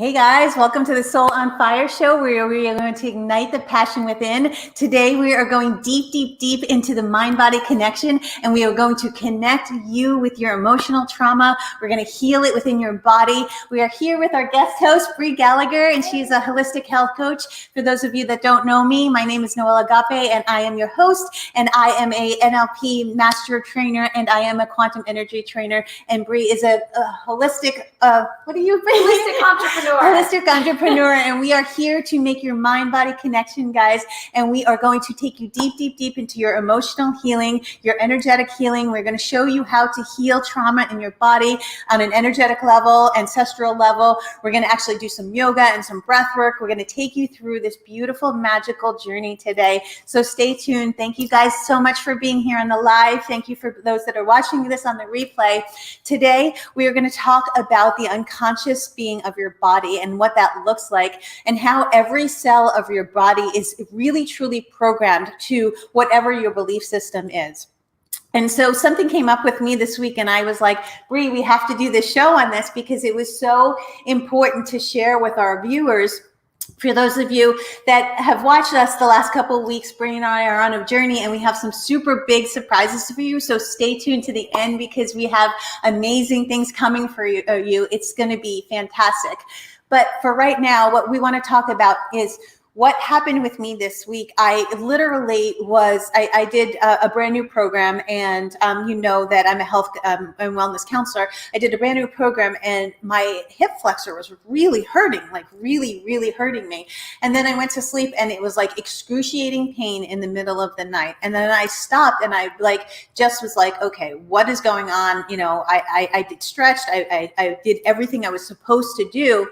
Hey guys, welcome to the Soul on Fire show where we are going to ignite the passion within. Today we are going deep into the mind-body connection, and we are going to connect you with your emotional trauma. We're going to heal it within your body. We are here with our guest host, Bri Gallagher, and she's a holistic health coach. For those of you that don't know me, my name is Noelle Agape, and I am your host, and I am a NLP master trainer, and I am a quantum energy trainer, and Bri is a holistic, what are you, Bri? Holistic entrepreneur. Holistic entrepreneur, and we are here to make your mind-body connection, guys, and we are going to take you deep into your emotional healing, your energetic healing. We're going to show you how to heal trauma in your body on an energetic level, ancestral level. We're going to actually do some yoga and some breath work. We're going to take you through this beautiful, magical journey today. So stay tuned. Thank you guys so much for being here on the live. Thank you for those that are watching this on the replay. Today, we are going to talk about the unconscious being of your body and what that looks like, and how every cell of your body is really truly programmed to whatever your belief system is. And so something came up with me this week, and I was like, Bri, we have to do this show on this because it was so important to share with our viewers. For those of you that have watched us the last couple of weeks, Bri and I are on a journey, and we have some super big surprises for you. So stay tuned to the end because we have amazing things coming for you. It's going to be fantastic. But for right now, what we want to talk about is what happened with me this week. I literally I did a brand new program, and you know that I'm a health and wellness counselor. I did a brand new program, and my hip flexor was really hurting, like really hurting me. And then I went to sleep, and it was like excruciating pain in the middle of the night. And then I stopped, and I just was like, okay, what is going on? You know, I did stretched, I did everything I was supposed to do.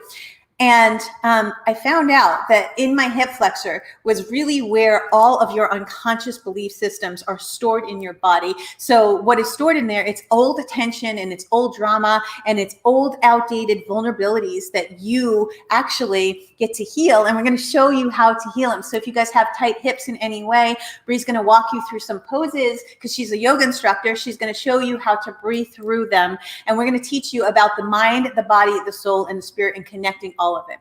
And I found out that in my hip flexor was really where all of your unconscious belief systems are stored in your body. So what is stored in there, it's old attention and it's old drama and it's old outdated vulnerabilities that you actually get to heal. And we're going to show you how to heal them. So if you guys have tight hips in any way, Bri's going to walk you through some poses because she's a yoga instructor. She's going to show you how to breathe through them. And we're going to teach you about the mind, the body, the soul, and the spirit, and connecting all of it.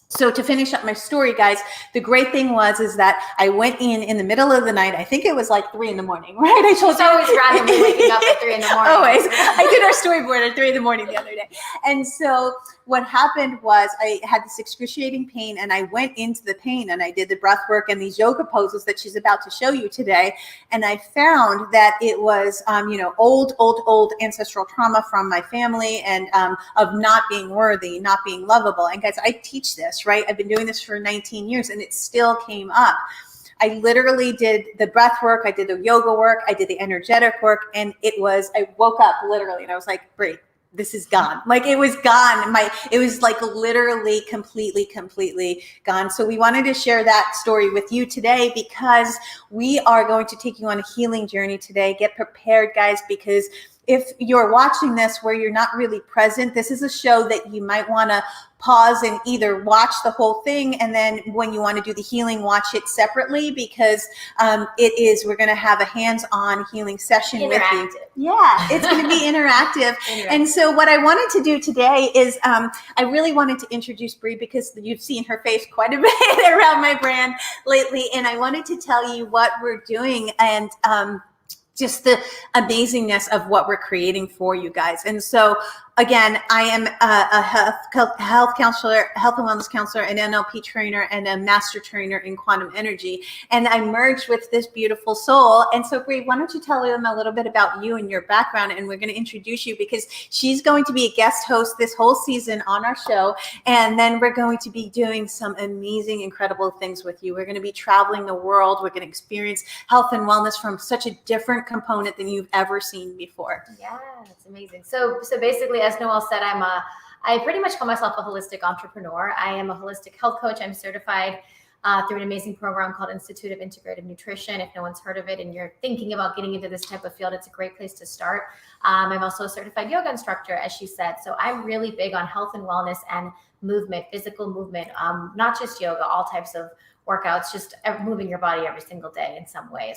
So to finish up my story, guys, the great thing is that I went in the middle of the night. I think it was like 3 a.m, right? I told you. Always randomly waking up at 3 a.m. Always. I did our storyboard at 3 a.m. the other day. And so what happened was I had this excruciating pain, and I went into the pain, and I did the breath work and these yoga poses that she's about to show you today. And I found that it was, old ancestral trauma from my family, and of not being worthy, not being lovable. And guys, I teach this, right? I've been doing this for 19 years, and it still came up. I literally did the breath work. I did the yoga work. I did the energetic work. And I woke up literally, and I was like, Bri, this is gone. Like, it was gone. It was like literally completely gone. So we wanted to share that story with you today because we are going to take you on a healing journey today. Get prepared, guys, because if you're watching this where you're not really present, this is a show that you might want to pause and either watch the whole thing, and then when you want to do the healing, watch it separately, because we're going to have a hands-on healing session with you. Yeah, it's going to be interactive. And so what I wanted to do today is I really wanted to introduce Bri because you've seen her face quite a bit around my brand lately, and I wanted to tell you what we're doing and just the amazingness of what we're creating for you guys. And so again, I am a health counselor, health and wellness counselor, an NLP trainer, and a master trainer in quantum energy. And I merged with this beautiful soul. And so, Bri, why don't you tell them a little bit about you and your background? And we're going to introduce you because she's going to be a guest host this whole season on our show. And then we're going to be doing some amazing, incredible things with you. We're going to be traveling the world. We're going to experience health and wellness from such a different component than you've ever seen before. Yeah, it's amazing. So basically, as Noelle said, I pretty much call myself a holistic entrepreneur. I am a holistic health coach. I'm certified through an amazing program called Institute of Integrative Nutrition. If no one's heard of it and you're thinking about getting into this type of field, it's a great place to start. I'm also a certified yoga instructor, as she said. So I'm really big on health and wellness and movement, physical movement, not just yoga, all types of workouts, just moving your body every single day in some way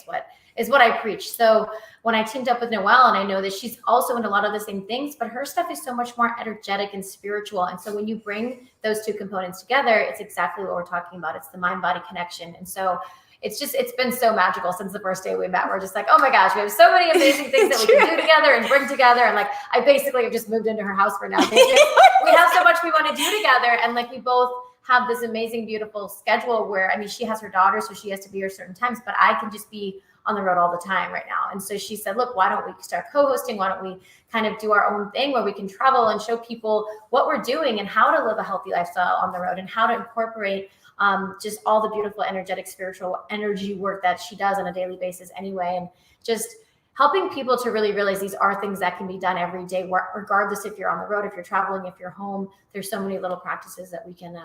is what I preach. So when I teamed up with Noelle, and I know that she's also in a lot of the same things, but her stuff is so much more energetic and spiritual. And so when you bring those two components together, it's exactly what we're talking about. It's the mind-body connection. And so it's been so magical since the first day we met. We're just like, oh my gosh, we have so many amazing things that we can do together and bring together. And like, I basically have just moved into her house for now. We have so much we want to do together. And like, we both have this amazing, beautiful schedule where, I mean, she has her daughter, so she has to be here certain times, but I can just be on the road all the time right now. And so she said, look, why don't we start co-hosting? Why don't we kind of do our own thing where we can travel and show people what we're doing and how to live a healthy lifestyle on the road and how to incorporate just all the beautiful, energetic, spiritual energy work that she does on a daily basis anyway. And just helping people to really realize these are things that can be done every day, regardless if you're on the road, if you're traveling, if you're home. There's so many little practices that we can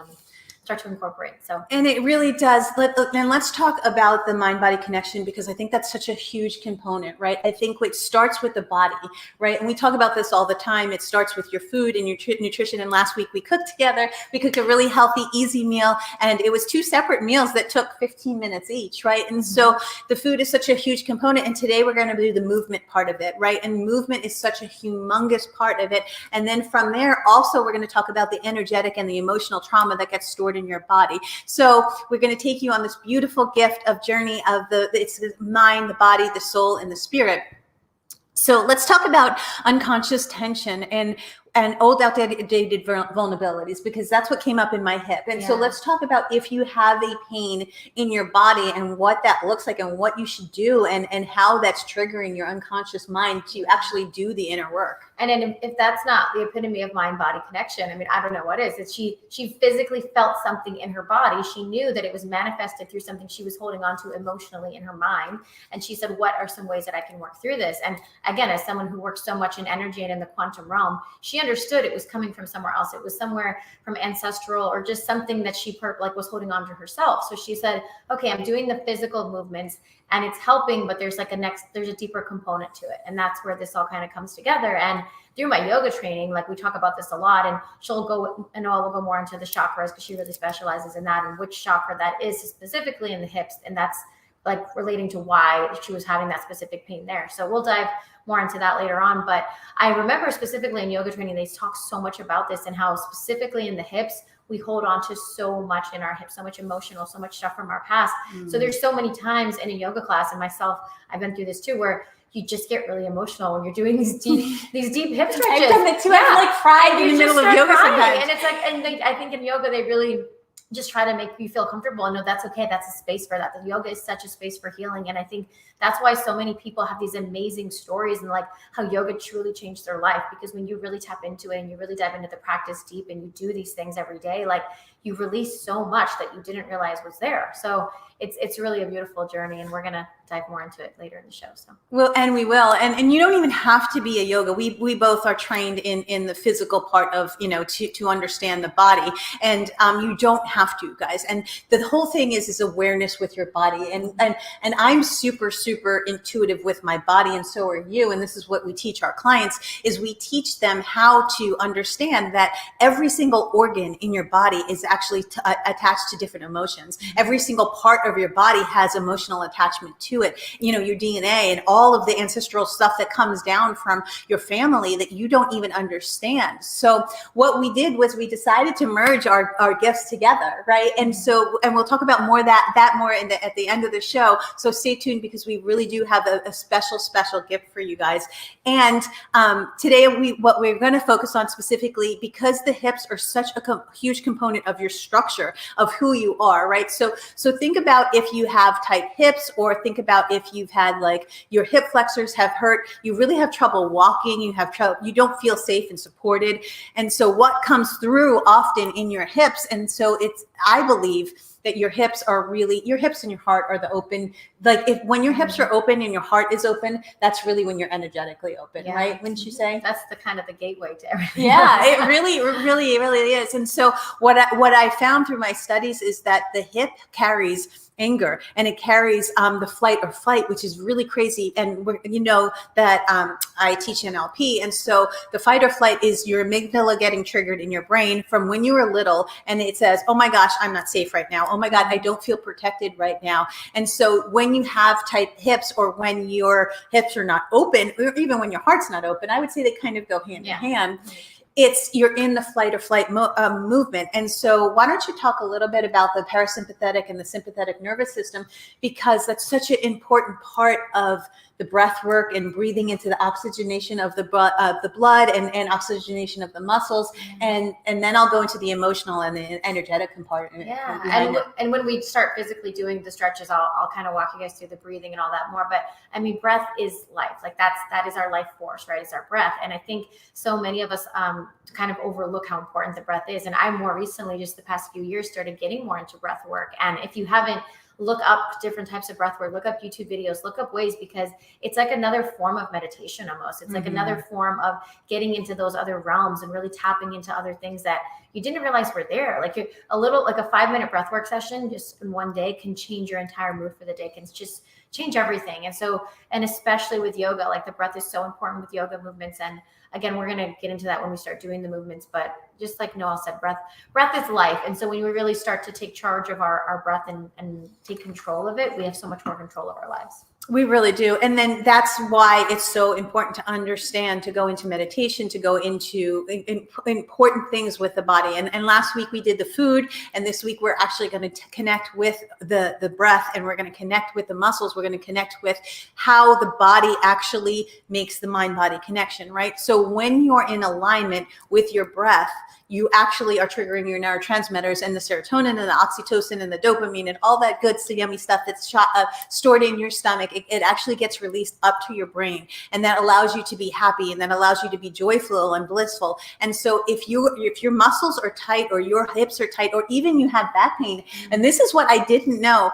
start to incorporate. So, and it really does. Let's talk about the mind-body connection, because I think that's such a huge component, right? I think it starts with the body, right? And we talk about this all the time. It starts with your food and your nutrition. And last week we cooked together. We cooked a really healthy, easy meal, and it was 2 separate meals that took 15 minutes each, right? And so the food is such a huge component. And today we're going to do the movement part of it, right? And movement is such a humongous part of it. And then from there, also, we're going to talk about the energetic and the emotional trauma that gets stored in your body. So we're going to take you on this beautiful gift of journey of it's the mind, the body, the soul, and the spirit. So let's talk about unconscious tension and old outdated vulnerabilities, because that's what came up in my hip. And so let's talk about if you have a pain in your body and what that looks like and what you should do and how that's triggering your unconscious mind to actually do the inner work. And then if that's not the epitome of mind-body connection, I mean, I don't know what is. It's she physically felt something in her body. She knew that it was manifested through something she was holding on to emotionally in her mind. And she said, what are some ways that I can work through this? And again, as someone who works so much in energy and in the quantum realm, she understood it was coming from somewhere else. It was somewhere from ancestral or just something that she was holding on to herself. So she said, okay, I'm doing the physical movements and it's helping, but there's a deeper component to it. And that's where this all kind of comes together. And through my yoga training, like we talk about this a lot, and Noelle will go more into the chakras because she really specializes in that and which chakra that is specifically in the hips. And that's like relating to why she was having that specific pain there. So we'll dive more into that later on. But I remember specifically in yoga training, they talk so much about this and how specifically in the hips, we hold on to so much in our hips, so much emotional, so much stuff from our past. So there's so many times in a yoga class, and myself, I've been through this too, where you just get really emotional when you're doing these deep hip stretches. I've done it too. I like crying in the middle of yoga sometimes. And it's like, I think in yoga, they really just try to make you feel comfortable and know that's okay. That's a space for that. The yoga is such a space for healing. And I think that's why so many people have these amazing stories and like how yoga truly changed their life, because when you really tap into it and you really dive into the practice deep and you do these things every day, like you release so much that you didn't realize was there. So it's really a beautiful journey, and we're going to dive more into it later in the show. So well, and we will, and you don't even have to be a yoga. We both are trained in the physical part of, to understand the body, and you don't have to, guys. And the whole thing is awareness with your body, and I'm super intuitive with my body, and so are you. And this is what we teach our clients: is we teach them how to understand that every single organ in your body is actually attached to different emotions. Every single part of your body has emotional attachment to it. Your DNA and all of the ancestral stuff that comes down from your family that you don't even understand. So what we did was we decided to merge our gifts together, right? And we'll talk about more that more at the end of the show. So stay tuned, because we really do have a special gift for you guys. And today what we're going to focus on specifically, because the hips are such a huge component of your structure of who you are, right? So think about if you have tight hips, or think about if you've had like your hip flexors have hurt, you really have trouble walking, you don't feel safe and supported. And so what comes through often in your hips, and so I believe that your hips and your heart are the open. Like when your hips are open and your heart is open, that's really when you're energetically open, right? Wouldn't you say? That's the kind of the gateway to everything. Yeah, it really is. And so what I found through my studies is that the hip carries anger, and it carries the flight or fight, which is really crazy. And you know that I teach NLP, and so the fight or flight is your amygdala getting triggered in your brain from when you were little, and it says, oh my gosh, I'm not safe right now. Oh my God, I don't feel protected right now. And so when you have tight hips, or when your hips are not open, or even when your heart's not open, I would say they kind of go hand in hand. You're in the flight or flight movement. And so why don't you talk a little bit about the parasympathetic and the sympathetic nervous system, because that's such an important part of the breath work and breathing into the oxygenation of the blood and oxygenation of the muscles. And then I'll go into the emotional and the energetic component. Yeah. And when we start physically doing the stretches, I'll kind of walk you guys through the breathing and all that more. But I mean, breath is life. Like that is our life force, right? It's our breath. And I think so many of us kind of overlook how important the breath is. And I more recently, just the past few years, started getting more into breath work. And if you haven't, look up different types of breath work, look up YouTube videos, look up ways, because it's like another form of meditation almost. It's like another form of getting into those other realms and really tapping into other things that you didn't realize were there. Like a 5-minute breath work session just in one day can change your entire mood for the day, can just change everything. And especially with yoga, like the breath is so important with yoga movements. And again, we're going to get into that when we start doing the movements, but just like Noelle said, breath is life. And so when we really start to take charge of our breath and take control of it, we have so much more control of our lives. We really do. And then that's why it's so important to understand, to go into meditation, to go into important things with the body. And last week we did the food, and this week we're actually going to connect with the breath, and we're going to connect with the muscles. We're going to connect with how the body actually makes the mind-body connection, right? So when you're in alignment with your breath, you actually are triggering your neurotransmitters and the serotonin and the oxytocin and the dopamine and all that good, yummy stuff that's stored in your stomach. It actually gets released up to your brain, and that allows you to be happy, and that allows you to be joyful and blissful. And so if your muscles are tight, or your hips are tight, or even you have back pain, and this is what I didn't know,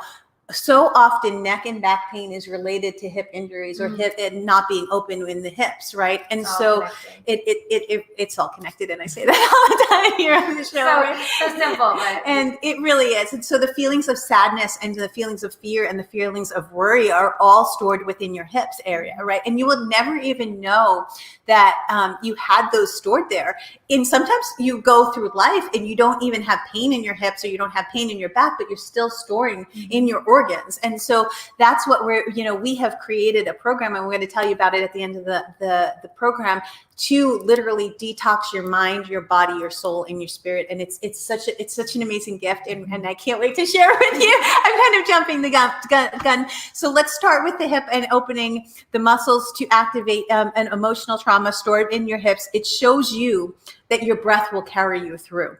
so often neck and back pain is related to hip injuries or hip and not being open in the hips, right? And so it's all connected, and I say that all the time here on the show. Right? So simple, but and it really is. And so the feelings of sadness and the feelings of fear and the feelings of worry are all stored within your hips area, right? And you will never even know that you had those stored there. And sometimes you go through life and you don't even have pain in your hips, or you don't have pain in your back, but you're still storing in your organs. And so that's what we have created a program, and we're going to tell you about it at the end of the program, to literally detox your mind, your body, your soul, and your spirit. And it's such an amazing gift, and I can't wait to share it with you. I'm kind of jumping the gun. So let's start with the hip and opening the muscles to activate an emotional trauma stored in your hips. It shows you that your breath will carry you through.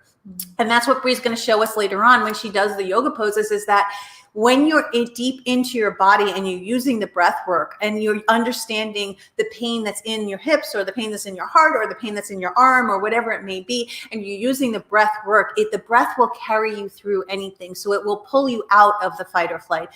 And that's what Bri's going to show us later on when she does the yoga poses, is that when you're deep into your body and you're using the breath work and you're understanding the pain that's in your hips, or the pain that's in your heart, or the pain that's in your arm, or whatever it may be, and you're using the breath work, the breath will carry you through anything. So it will pull you out of the fight or flight.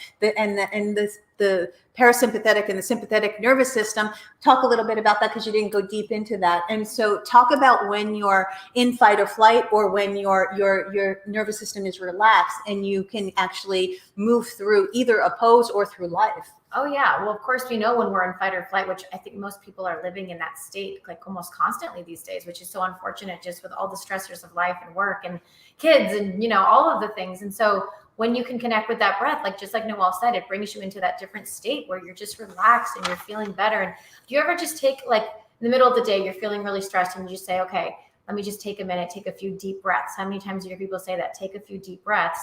The parasympathetic and the sympathetic nervous system. Talk a little bit about that, because you didn't go deep into that. And so talk about when you're in fight or flight, or when your nervous system is relaxed and you can actually move through either a pose or through life. Oh yeah. Well, of course we know when we're in fight or flight, which I think most people are living in that state like almost constantly these days, which is so unfortunate, just with all the stressors of life and work and kids and, all of the things. And so when you can connect with that breath, just like Noelle said, it brings you into that different state where you're just relaxed and you're feeling better. And do you ever just take, in the middle of the day, you're feeling really stressed, and you just say, okay, let me just take a minute, take a few deep breaths. How many times do you hear people say that? Take a few deep breaths.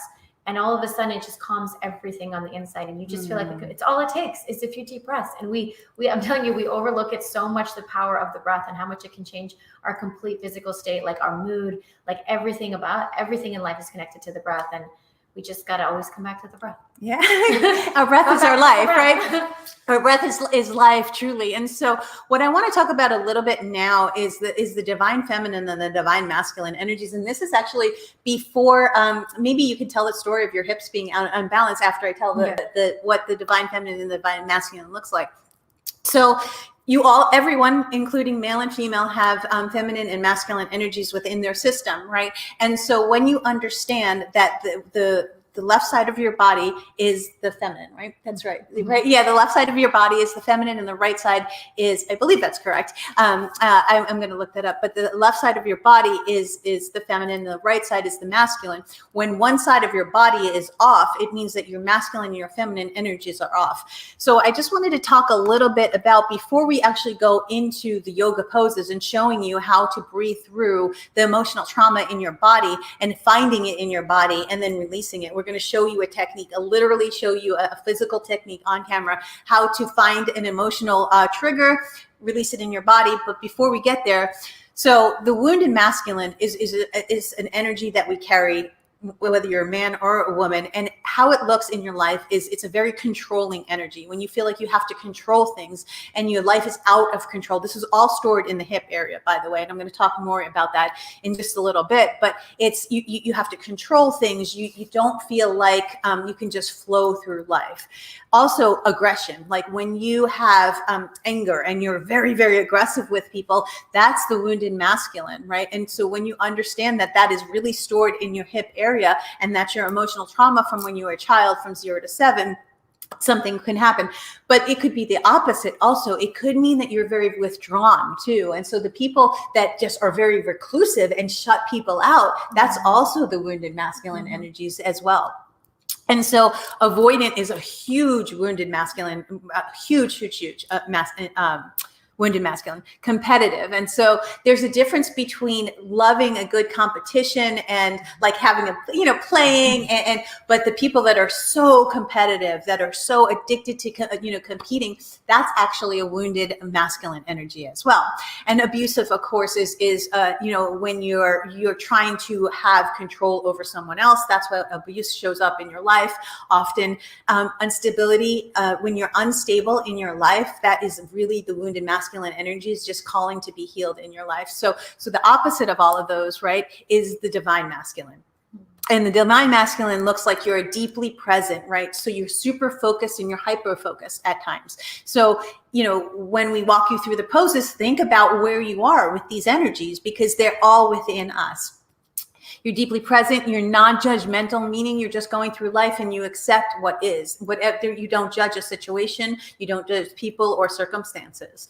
And all of a sudden it just calms everything on the inside. And you just feel like it's all it takes is a few deep breaths. And I'm telling you, we overlook it so much, the power of the breath and how much it can change our complete physical state, like our mood, like everything in life is connected to the breath. And we just got to always come back to the breath. Yeah. Our breath is our life, right? Our breath is life, truly. And so what I want to talk about a little bit now is the divine feminine and the divine masculine energies. And this is actually before, maybe you can tell the story of your hips being unbalanced after I tell what the divine feminine and the divine masculine looks like. So everyone, including male and female, have feminine and masculine energies within their system, right? And so when you understand that the the left side of your body is the feminine, right? That's right. Right. Yeah. The left side of your body is the feminine and the right side is, I believe that's correct. I'm going to look that up, but the left side of your body is the feminine and the right side is the masculine. When one side of your body is off, it means that your masculine and your feminine energies are off. So I just wanted to talk a little bit about, before we actually go into the yoga poses and showing you how to breathe through the emotional trauma in your body and finding it in your body and then releasing it. We're going to show you a technique, literally show you a physical technique on camera, how to find an emotional trigger, release it in your body. But before we get there, so the wounded masculine is an energy that we carry, whether you're a man or a woman, and how it looks in your life is it's a very controlling energy. When you feel like you have to control things and your life is out of control. This is all stored in the hip area, by the way, and I'm going to talk more about that in just a little bit. But it's you have to control things. You don't feel like you can just flow through life. Also, aggression, like when you have anger and you're very, very aggressive with people, that's the wounded masculine, right? And so when you understand that that is really stored in your hip area and that's your emotional trauma from when you were a child from 0 to 7, something can happen. But it could be the opposite also. It could mean that you're very withdrawn too. And so the people that just are very reclusive and shut people out, that's also the wounded masculine energies as well. And so avoidant is a huge wounded masculine, huge wounded masculine, competitive. And so there's a difference between loving a good competition and like having playing but the people that are so competitive, that are so addicted to, competing, that's actually a wounded masculine energy as well. And abusive, of course, is when you're trying to have control over someone else. That's what abuse shows up in your life often. Instability, when you're unstable in your life, that is really the wounded masculine energy is just calling to be healed in your life. So the opposite of all of those, right, is the divine masculine. And the divine masculine looks like you're deeply present, right? So you're super focused and you're hyper focused at times. So, when we walk you through the poses, think about where you are with these energies because they're all within us. You're deeply present, you're non-judgmental, meaning you're just going through life and you accept what is. Whatever, you don't judge a situation, you don't judge people or circumstances.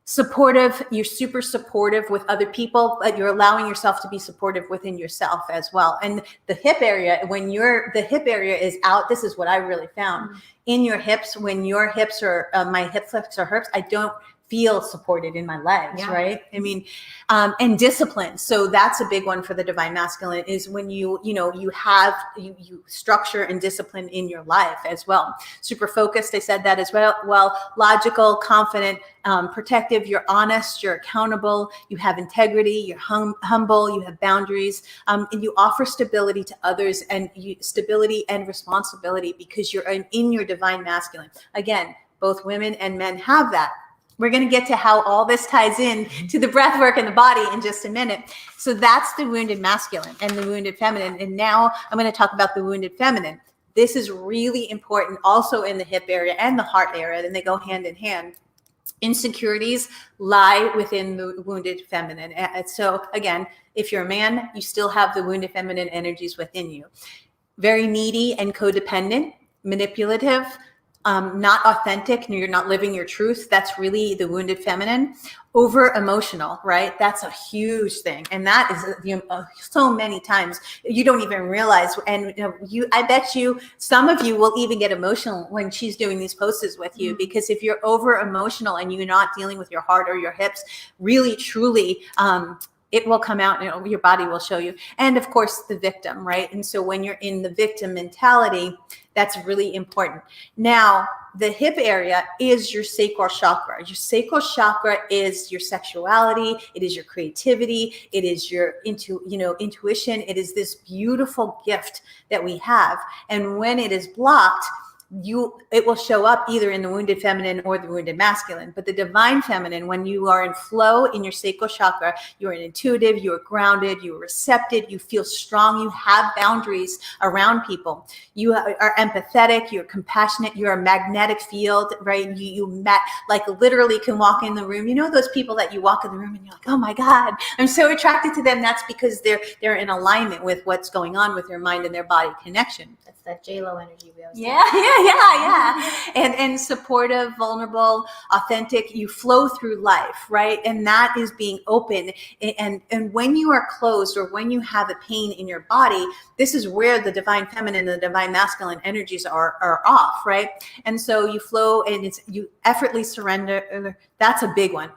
Supportive, you're super supportive with other people, but you're allowing yourself to be supportive within yourself as well. And the hip area, when the hip area is out, this is what I really found. In your hips, when your hips are, my hip flex or herps, I don't feel supported in my legs, right? I mean, and discipline. So that's a big one for the divine masculine is when you have structure and discipline in your life as well. Super focused. I said that as well. Well, logical, confident, protective. You're honest. You're accountable. You have integrity. You're humble. You have boundaries, and you offer stability to others and stability and responsibility because you're in your divine masculine. Again, both women and men have that. We're going to get to how all this ties in to the breath work and the body in just a minute. So that's the wounded masculine and the wounded feminine. And now I'm going to talk about the wounded feminine. This is really important also in the hip area and the heart area, and they go hand in hand. Insecurities lie within the wounded feminine. And so again, if you're a man, you still have the wounded feminine energies within you. Very needy and codependent, manipulative, not authentic, and you're not living your truth. That's really the wounded feminine. Over emotional, right? That's a huge thing. And that is so many times you don't even realize. And I bet you some of you will even get emotional when she's doing these poses with you, because if you're over emotional and you're not dealing with your heart or your hips, really, truly, it will come out and your body will show you. And of course, the victim, right? And so when you're in the victim mentality, that's really important. Now, the hip area is your sacral chakra. Your sacral chakra is your sexuality. It is your creativity. It is your intuition. It is this beautiful gift that we have. And when it is blocked, it will show up either in the wounded feminine or the wounded masculine. But the divine feminine, when you are in flow in your sacral chakra, you are intuitive, you are grounded, you are receptive, you feel strong, you have boundaries around people, you are empathetic, you're compassionate, you're a magnetic field, right? Like literally can walk in the room. You know those people that you walk in the room and you're like, oh my God, I'm so attracted to them. That's because they're in alignment with what's going on with their mind and their body connection. That's that J-Lo energy we always Yeah. And supportive, vulnerable, authentic, you flow through life, right? And that is being open. And when you are closed or when you have a pain in your body, this is where the divine feminine and the divine masculine energies are off, right? And so you flow and you effortlessly surrender. That's a big one.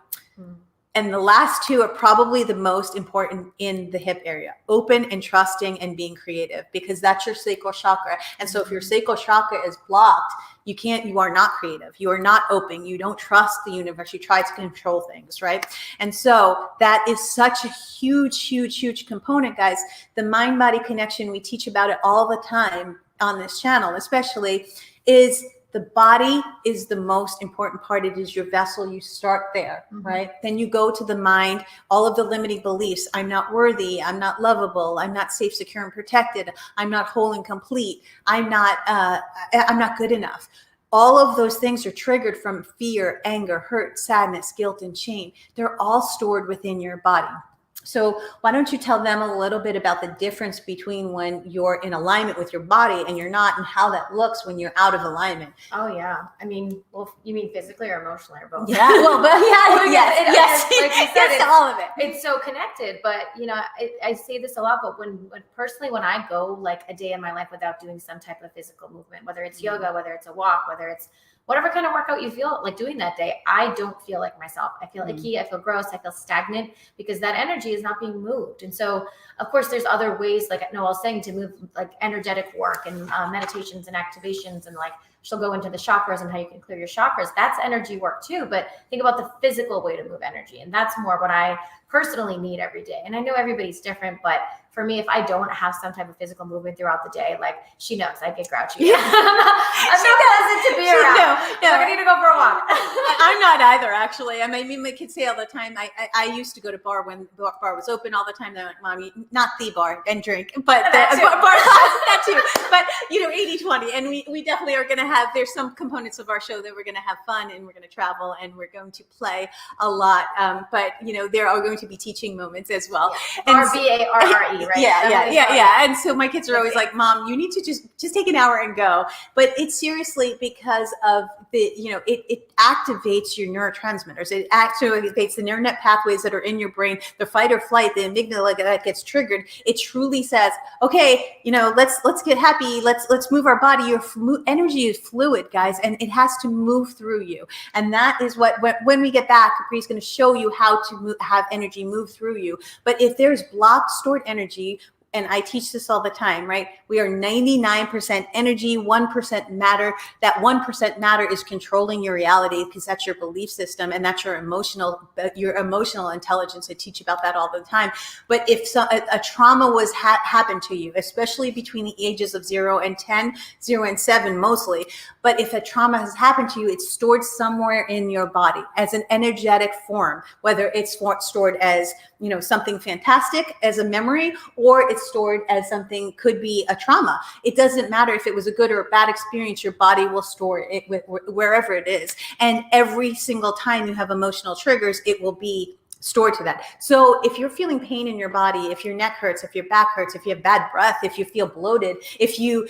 And the last two are probably the most important in the hip area: open and trusting and being creative, because that's your sacral chakra. And so if your sacral chakra is blocked, you are not creative. You are not open. You don't trust the universe. You try to control things, right? And so that is such a huge component, guys. The mind-body connection, we teach about it all the time on this channel, especially, is the body is the most important part. It is your vessel. You start there, right? Then you go to the mind, all of the limiting beliefs. I'm not worthy. I'm not lovable. I'm not safe, secure, and protected. I'm not whole and complete. I'm not good enough. All of those things are triggered from fear, anger, hurt, sadness, guilt, and shame. They're all stored within your body. So why don't you tell them a little bit about the difference between when you're in alignment with your body and you're not, and how that looks when you're out of alignment? Oh yeah. I mean, well, you mean physically or emotionally or both? Yeah. Well, but yes. Like you said, yes to all of it. It's so connected. But I say this a lot. But when I go like a day in my life without doing some type of physical movement, whether it's yoga, whether it's a walk, whether it's whatever kind of workout you feel like doing that day, I don't feel like myself. I feel icky, I feel gross, I feel stagnant, because that energy is not being moved. And so, of course, there's other ways, like Noelle's saying, to move, like energetic work and meditations and activations, and like she'll go into the chakras and how you can clear your chakras. That's energy work too. But think about the physical way to move energy. And that's more what I personally need every day. And I know everybody's different, but for me, if I don't have some type of physical movement throughout the day, like she knows I get grouchy. Yeah. I'm not pleasant to be around. No. Like I need to go for a walk. I'm not either, actually. I mean, my kids say all the time, I used to go to bar when the bar was open all the time. They're like, Mommy, not the bar and drink, but that too. But 80-20. And we definitely are going to have, there's some components of our show that we're going to have fun, and we're going to travel, and we're going to play a lot. But there are going to be teaching moments as well. RBARRE. Right? Yeah. And so my kids are always like, Mom, you need to just take an hour and go. But it's seriously because of it activates your neurotransmitters. It activates the neural net pathways that are in your brain, the fight or flight, the amygdala that gets triggered. It truly says, okay, let's get happy. Let's move our body. Your energy is fluid, guys, and it has to move through you. And that is when we get back, Bri's going to show you how to have energy move through you. But if there's blocked, stored energy, and I teach this all the time, right? We are 99% energy, 1% matter. That 1% matter is controlling your reality, because that's your belief system and that's your emotional intelligence. I teach about that all the time. But if a trauma was happened to you, especially between the ages of 0 and 10, 0 and 7 mostly, but if a trauma has happened to you, it's stored somewhere in your body as an energetic form, whether it's stored as something fantastic as a memory, or it's stored as something, could be a trauma. It doesn't matter if it was a good or a bad experience, your body will store it wherever it is. And every single time you have emotional triggers, it will be stored to that. So if you're feeling pain in your body, if your neck hurts, if your back hurts, if you have bad breath, if you feel bloated, if you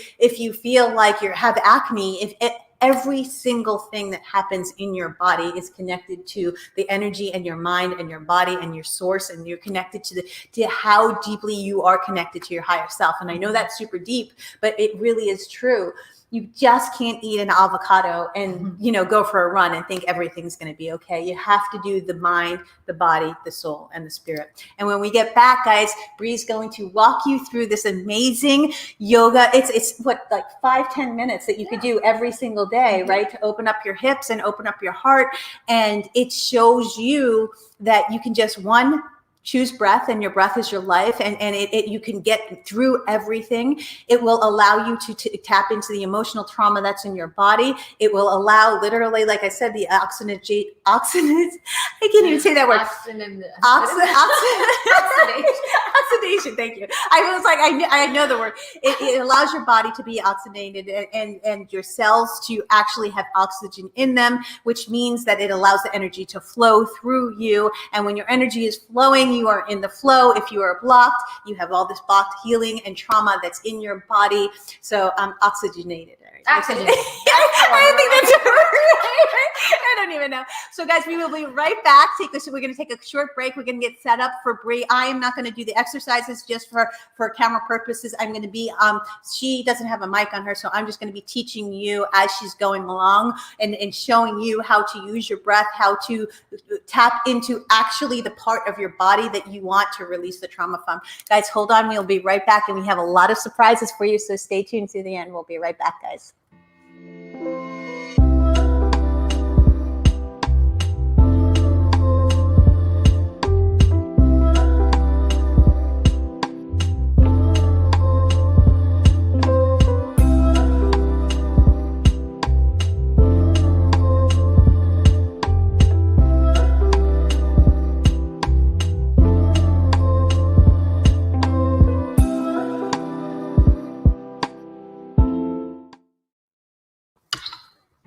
feel like you have acne, every single thing that happens in your body is connected to the energy and your mind and your body and your source, and you're connected to how deeply you are connected to your higher self. And I know that's super deep, but it really is true. You just can't eat an avocado and, go for a run and think everything's going to be okay. You have to do the mind, the body, the soul, and the spirit. And when we get back, guys, Bri's going to walk you through this amazing yoga. It's like 5-10 minutes that you could do every single day, right? To open up your hips and open up your heart. And it shows you that you can just, choose breath, and your breath is your life, and you can get through everything. It will allow you to tap into the emotional trauma that's in your body. It will allow, literally, like I said, the oxygenate. I can't even say that word. Oxidation. Thank you. I was like, I know the word. It allows your body to be oxygenated, and your cells to actually have oxygen in them, which means that it allows the energy to flow through you. And when your energy is flowing, you are in the flow. If you are blocked, you have all this blocked healing and trauma that's in your body. So oxygenated. Oxygenated. I think that's a word. I don't even know. So guys, we will be right back. We're going to take a short break. We're going to get set up for Bri. I am not going to do the exercises just for camera purposes. I'm going to be, she doesn't have a mic on her, so I'm just going to be teaching you as she's going along and showing you how to use your breath, how to tap into actually the part of your body that you want to release the trauma from. Guys, hold on. We'll be right back, and we have a lot of surprises for you, so stay tuned to the end. We'll be right back, guys.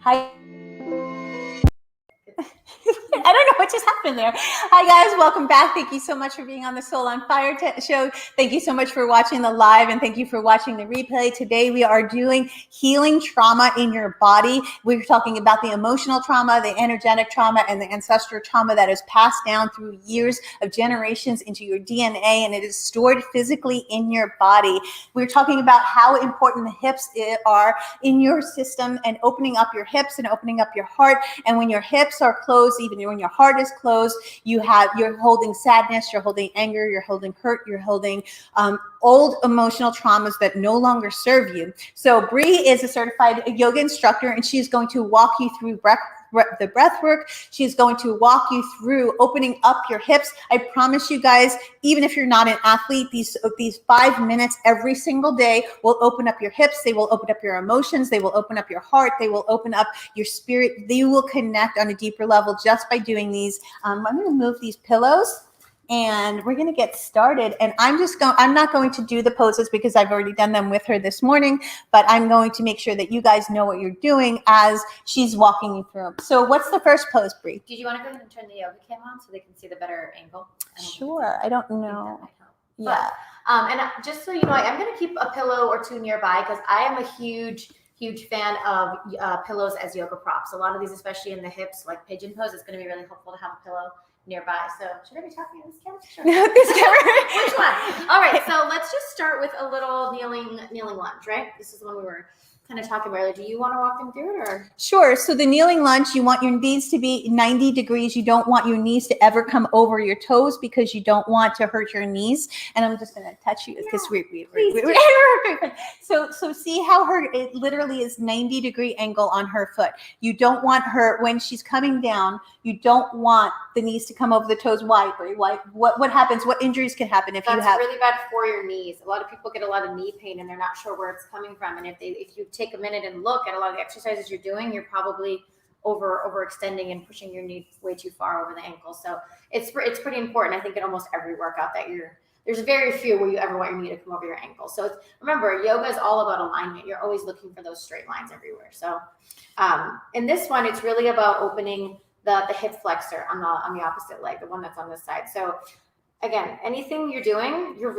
Hi. I don't know what just happened there. Hi guys, welcome back. Thank you so much for being on the Soul on Fire show. Thank you so much for watching the live, and thank you for watching the replay. Today we are doing healing trauma in your body. We're talking about the emotional trauma, the energetic trauma, and the ancestral trauma that is passed down through years of generations into your DNA, and it is stored physically in your body. We're talking about how important the hips are in your system, and opening up your hips and opening up your heart. And when your hips are closed, even when your heart is closed, you're holding sadness, you're holding anger, you're holding hurt, you're holding old emotional traumas that no longer serve you. So Bri is a certified yoga instructor, and she's going to walk you through the breath work. She's going to walk you through opening up your hips. I promise you guys, even if you're not an athlete, these 5 minutes every single day will open up your hips. They will open up your emotions. They will open up your heart. They will open up your spirit. They will connect on a deeper level just by doing these. I'm going to move these pillows, and we're going to get started. And I'm not going to do the poses because I've already done them with her this morning, but I'm going to make sure that you guys know what you're doing as she's walking you through. So what's the first pose, Bri? Did you want to go ahead and turn the yoga cam on so they can see the better angle? Sure. I don't know. Yeah. And just so you know, I am going to keep a pillow or two nearby because I am a huge fan of pillows as yoga props. A lot of these, especially in the hips, like pigeon pose, it's going to be really helpful to have a pillow nearby. So should I be talking to this camera? Sure. No, this camera. Which one? All right. So let's just start with a little kneeling lunge, right? This is the one we were kind of talking about earlier. Do you want to walk them through it, or? Sure. So the kneeling lunge, you want your knees to be 90 degrees. You don't want your knees to ever come over your toes because you don't want to hurt your knees. And I'm just going to touch you because So see how it literally is 90-degree angle on her foot. You don't want her, when she's coming down, you don't want the knees to come over the toes. Why, Bri? Why? What happens? What injuries can happen if you have? That's really bad for your knees. A lot of people get a lot of knee pain and they're not sure where it's coming from. And if you take a minute and look at a lot of the exercises you're doing, you're probably overextending and pushing your knee way too far over the ankle. So it's pretty important. I think in almost every workout that there's very few where you ever want your knee to come over your ankle. So remember, yoga is all about alignment. You're always looking for those straight lines everywhere. So in this one, it's really about opening the hip flexor on the opposite leg, the one that's on this side. So again, anything you're doing, you're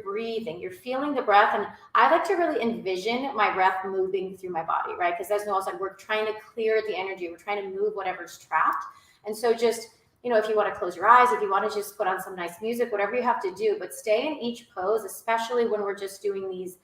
breathing, you're feeling the breath. And I like to really envision my breath moving through my body, right? Because as Noelle said, we're trying to clear the energy. We're trying to move whatever's trapped. And so just, if you want to close your eyes, if you want to just put on some nice music, whatever you have to do, but stay in each pose, especially when we're just doing these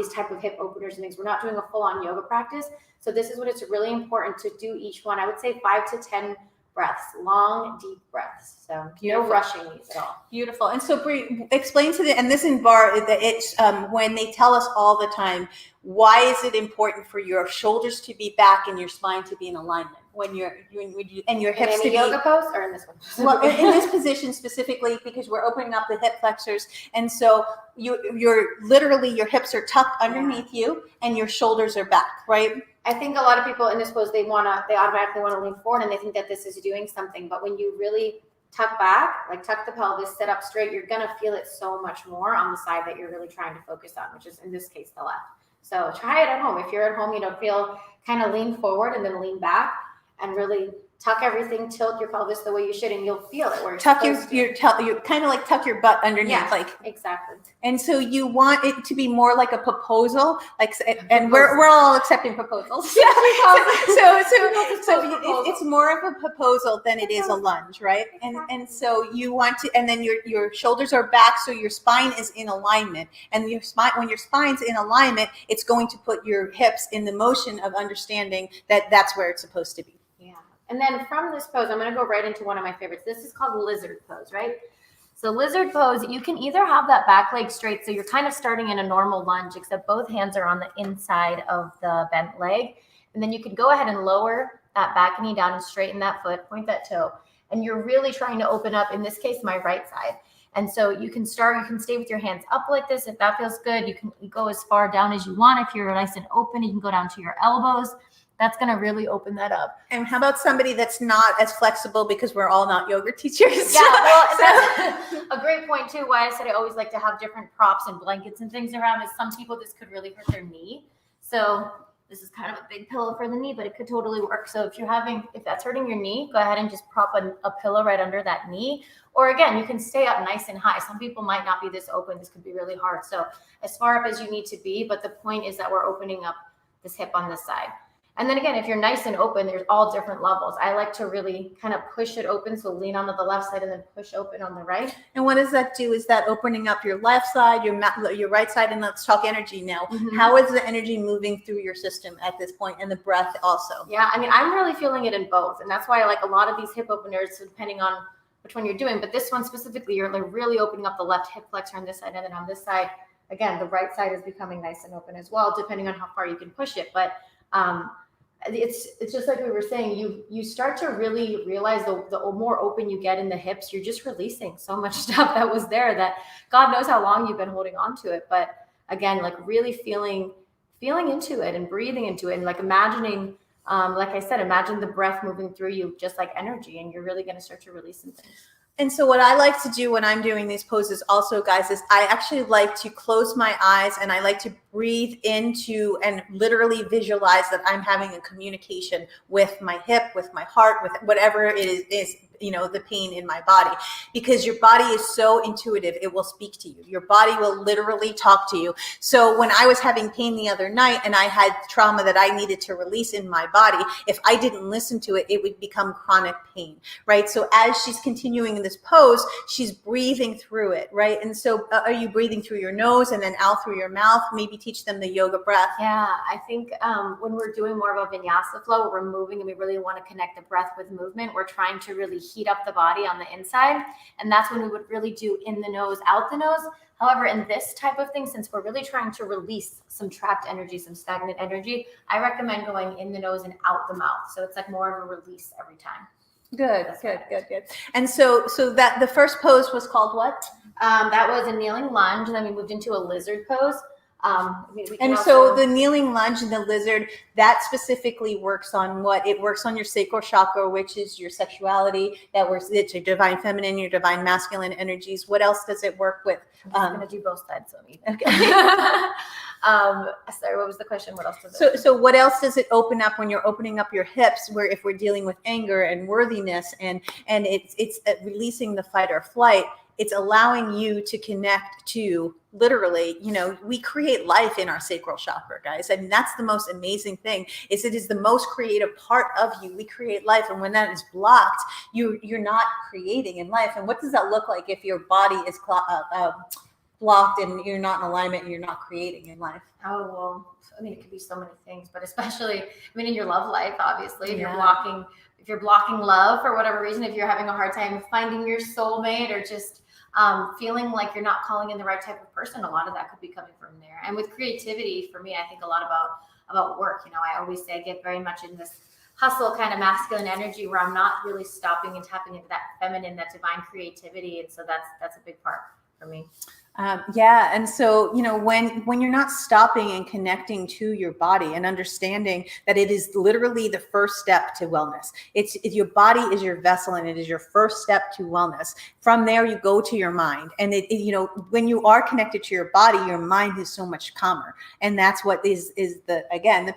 type of hip openers and things. We're not doing a full-on yoga practice. So this is what it's really important to do each one. I would say 5 to 10 breaths, long, deep breaths. So no rushing these at all. Beautiful. And so Bri, explain and this in bar, that it's when they tell us all the time, why is it important for your shoulders to be back and your spine to be in alignment? and your hips in to a yoga pose or in this one? well, in this position specifically, because we're opening up the hip flexors, and so you're literally, your hips are tucked underneath you, and your shoulders are back, right? I think a lot of people in this pose, they automatically want to lean forward, and they think that this is doing something. But when you really tuck back, like tuck the pelvis, sit up straight, you're gonna feel it so much more on the side that you're really trying to focus on, which is in this case the left. So try it at home. If you're at home, feel kind of lean forward and then lean back and really tuck everything, tilt your pelvis the way you should, and you'll feel it. Where you kind of like tuck your butt underneath, like exactly. And so you want it to be more like a proposal, and we're all accepting proposals. so it's more of a proposal than it is a lunge, right? And so you want to, and then your shoulders are back, so your spine is in alignment, and your spine, when your spine's in alignment, it's going to put your hips in the motion of understanding that that's where it's supposed to be. And then from this pose, I'm going to go right into one of my favorites. This is called lizard pose, right? So lizard pose, you can either have that back leg straight, so you're kind of starting in a normal lunge, except both hands are on the inside of the bent leg. And then you can go ahead and lower that back knee down and straighten that foot, point that toe. And you're really trying to open up, in this case, my right side. And so you can stay with your hands up like this. If that feels good, you can go as far down as you want. If you're nice and open, you can go down to your elbows. That's going to really open that up. And how about somebody that's not as flexible, because we're all not yoga teachers? Yeah, well, that's a great point too. Why I said I always like to have different props and blankets and things around is some people, this could really hurt their knee. So this is kind of a big pillow for the knee, but it could totally work. So if that's hurting your knee, go ahead and just prop a pillow right under that knee. Or again, you can stay up nice and high. Some people might not be this open. This could be really hard. So as far up as you need to be, but the point is that we're opening up this hip on this side. And then again, if you're nice and open, there's all different levels. I like to really kind of push it open. So lean onto the left side and then push open on the right. And what does that do? Is that opening up your left side, your right side? And let's talk energy now. Mm-hmm. How is the energy moving through your system at this point, and the breath also? Yeah, I mean, I'm really feeling it in both. And that's why I like a lot of these hip openers, depending on which one you're doing. But this one specifically, you're really opening up the left hip flexor on this side. And then on this side, again, the right side is becoming nice and open as well, depending on how far you can push it. But it's just like we were saying, you start to really realize the more open you get in the hips, you're just releasing so much stuff that was there that God knows how long you've been holding on to it. But again, like really feeling into it and breathing into it, and like imagining, like I said, imagine the breath moving through you just like energy, and you're really going to start to release some things. And so what I like to do when I'm doing these poses also, guys, is I actually like to close my eyes, and I like to breathe into and literally visualize that I'm having a communication with my hip, with my heart, with whatever it is the pain in my body, because your body is so intuitive. It will speak to you. Your body will literally talk to you. So when I was having pain the other night and I had trauma that I needed to release in my body, if I didn't listen to it, it would become chronic pain, right? So as she's continuing in this pose, she's breathing through it, right? And so are you breathing through your nose and then out through your mouth? Maybe teach them the yoga breath. Yeah, I think when we're doing more of a vinyasa flow, we're moving and we really want to connect the breath with movement. We're trying to really heat up the body on the inside. And that's when we would really do in the nose, out the nose. However, in this type of thing, since we're really trying to release some trapped energy, some stagnant energy, I recommend going in the nose and out the mouth. So it's like more of a release every time. Good. And so that the first pose was called what? That was a kneeling lunge, and then we moved into a lizard pose. So the kneeling lunge and the lizard, that specifically works on what? It works on your sacral chakra, which is your sexuality. It's your divine feminine, your divine masculine energies. What else does it work with? I'm going to do both sides. So okay. Sorry, what was the question? What else does it? So what else does it open up when you're opening up your hips? Where if we're dealing with anger and worthiness, and it's releasing the fight or flight. It's allowing you to connect to literally, we create life in our sacral chakra, guys. And that's the most amazing thing, is it is the most creative part of you. We create life. And when that is blocked, you're not creating in life. And what does that look like if your body is blocked and you're not in alignment and you're not creating in life? Oh, well, I mean, it could be so many things, but especially, in your love life, obviously, if you're blocking love for whatever reason, if you're having a hard time finding your soulmate, or just feeling like you're not calling in the right type of person, a lot of that could be coming from there. And with creativity, for me, I think a lot about work. I always say I get very much in this hustle kind of masculine energy where I'm not really stopping and tapping into that feminine, that divine creativity. And so that's a big part for me. Yeah. And so, when you're not stopping and connecting to your body and understanding that it is literally the first step to wellness, your body is your vessel and it is your first step to wellness. From there, you go to your mind. And when you are connected to your body, your mind is so much calmer. And that's what is the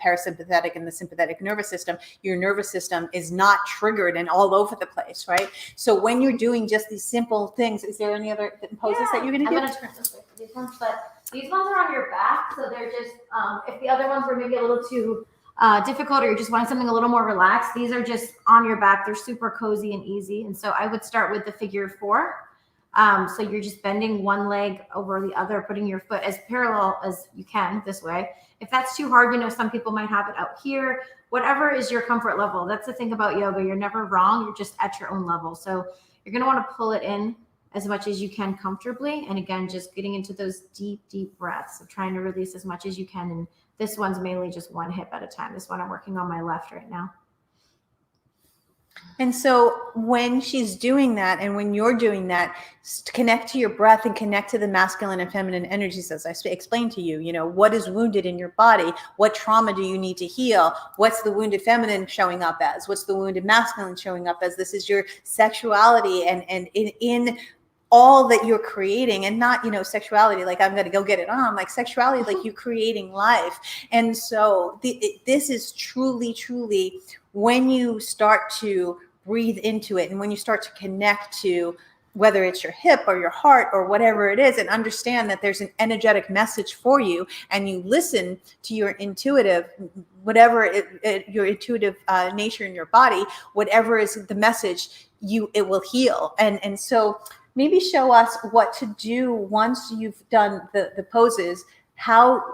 parasympathetic and the sympathetic nervous system. Your nervous system is not triggered and all over the place, right? So when you're doing just these simple things, is there any other poses that you're going to do? I'm going to turn this way for these ones, but these ones are on your back, so they're just, if the other ones were maybe a little too difficult, or you just wanted something a little more relaxed, these are just on your back. They're super cozy and easy. And so I would start with the figure 4. So you're just bending one leg over the other, putting your foot as parallel as you can this way. If that's too hard, some people might have it out here. Whatever is your comfort level. That's the thing about yoga. You're never wrong. You're just at your own level. So you're going to want to pull it in as much as you can comfortably. And again, just getting into those deep, deep breaths of trying to release as much as you can. And this one's mainly just one hip at a time. This one I'm working on my left right now. And so when she's doing that, and when you're doing that, connect to your breath and connect to the masculine and feminine energies, as I explained to you. What is wounded in your body? What trauma do you need to heal? What's the wounded feminine showing up as? What's the wounded masculine showing up as? This is your sexuality, and in all that you're creating, and not, sexuality like I'm going to go get it on, like sexuality, like you creating life. And so this is truly, truly when you start to breathe into it, and when you start to connect to whether it's your hip or your heart or whatever it is, and understand that there's an energetic message for you, and you listen to your intuitive, whatever your intuitive nature in your body, whatever is the message, it will heal. And so maybe show us what to do once you've done the poses.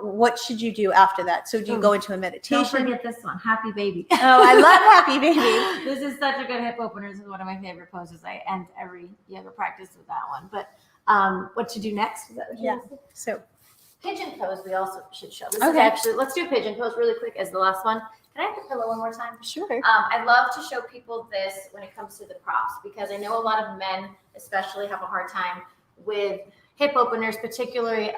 What should you do after that? So do you go into a meditation? Don't forget this one, happy baby. Oh, I love happy baby. This is such a good hip opener. This is one of my favorite poses. I end every yoga practice with that one. But what to do next? Is that what you said? So pigeon pose we also should show. This is actually, let's do a pigeon pose really quick as the last one. Can I have the pillow one more time? Sure. I love to show people this when it comes to the props, because I know a lot of men especially have a hard time with hip openers, particularly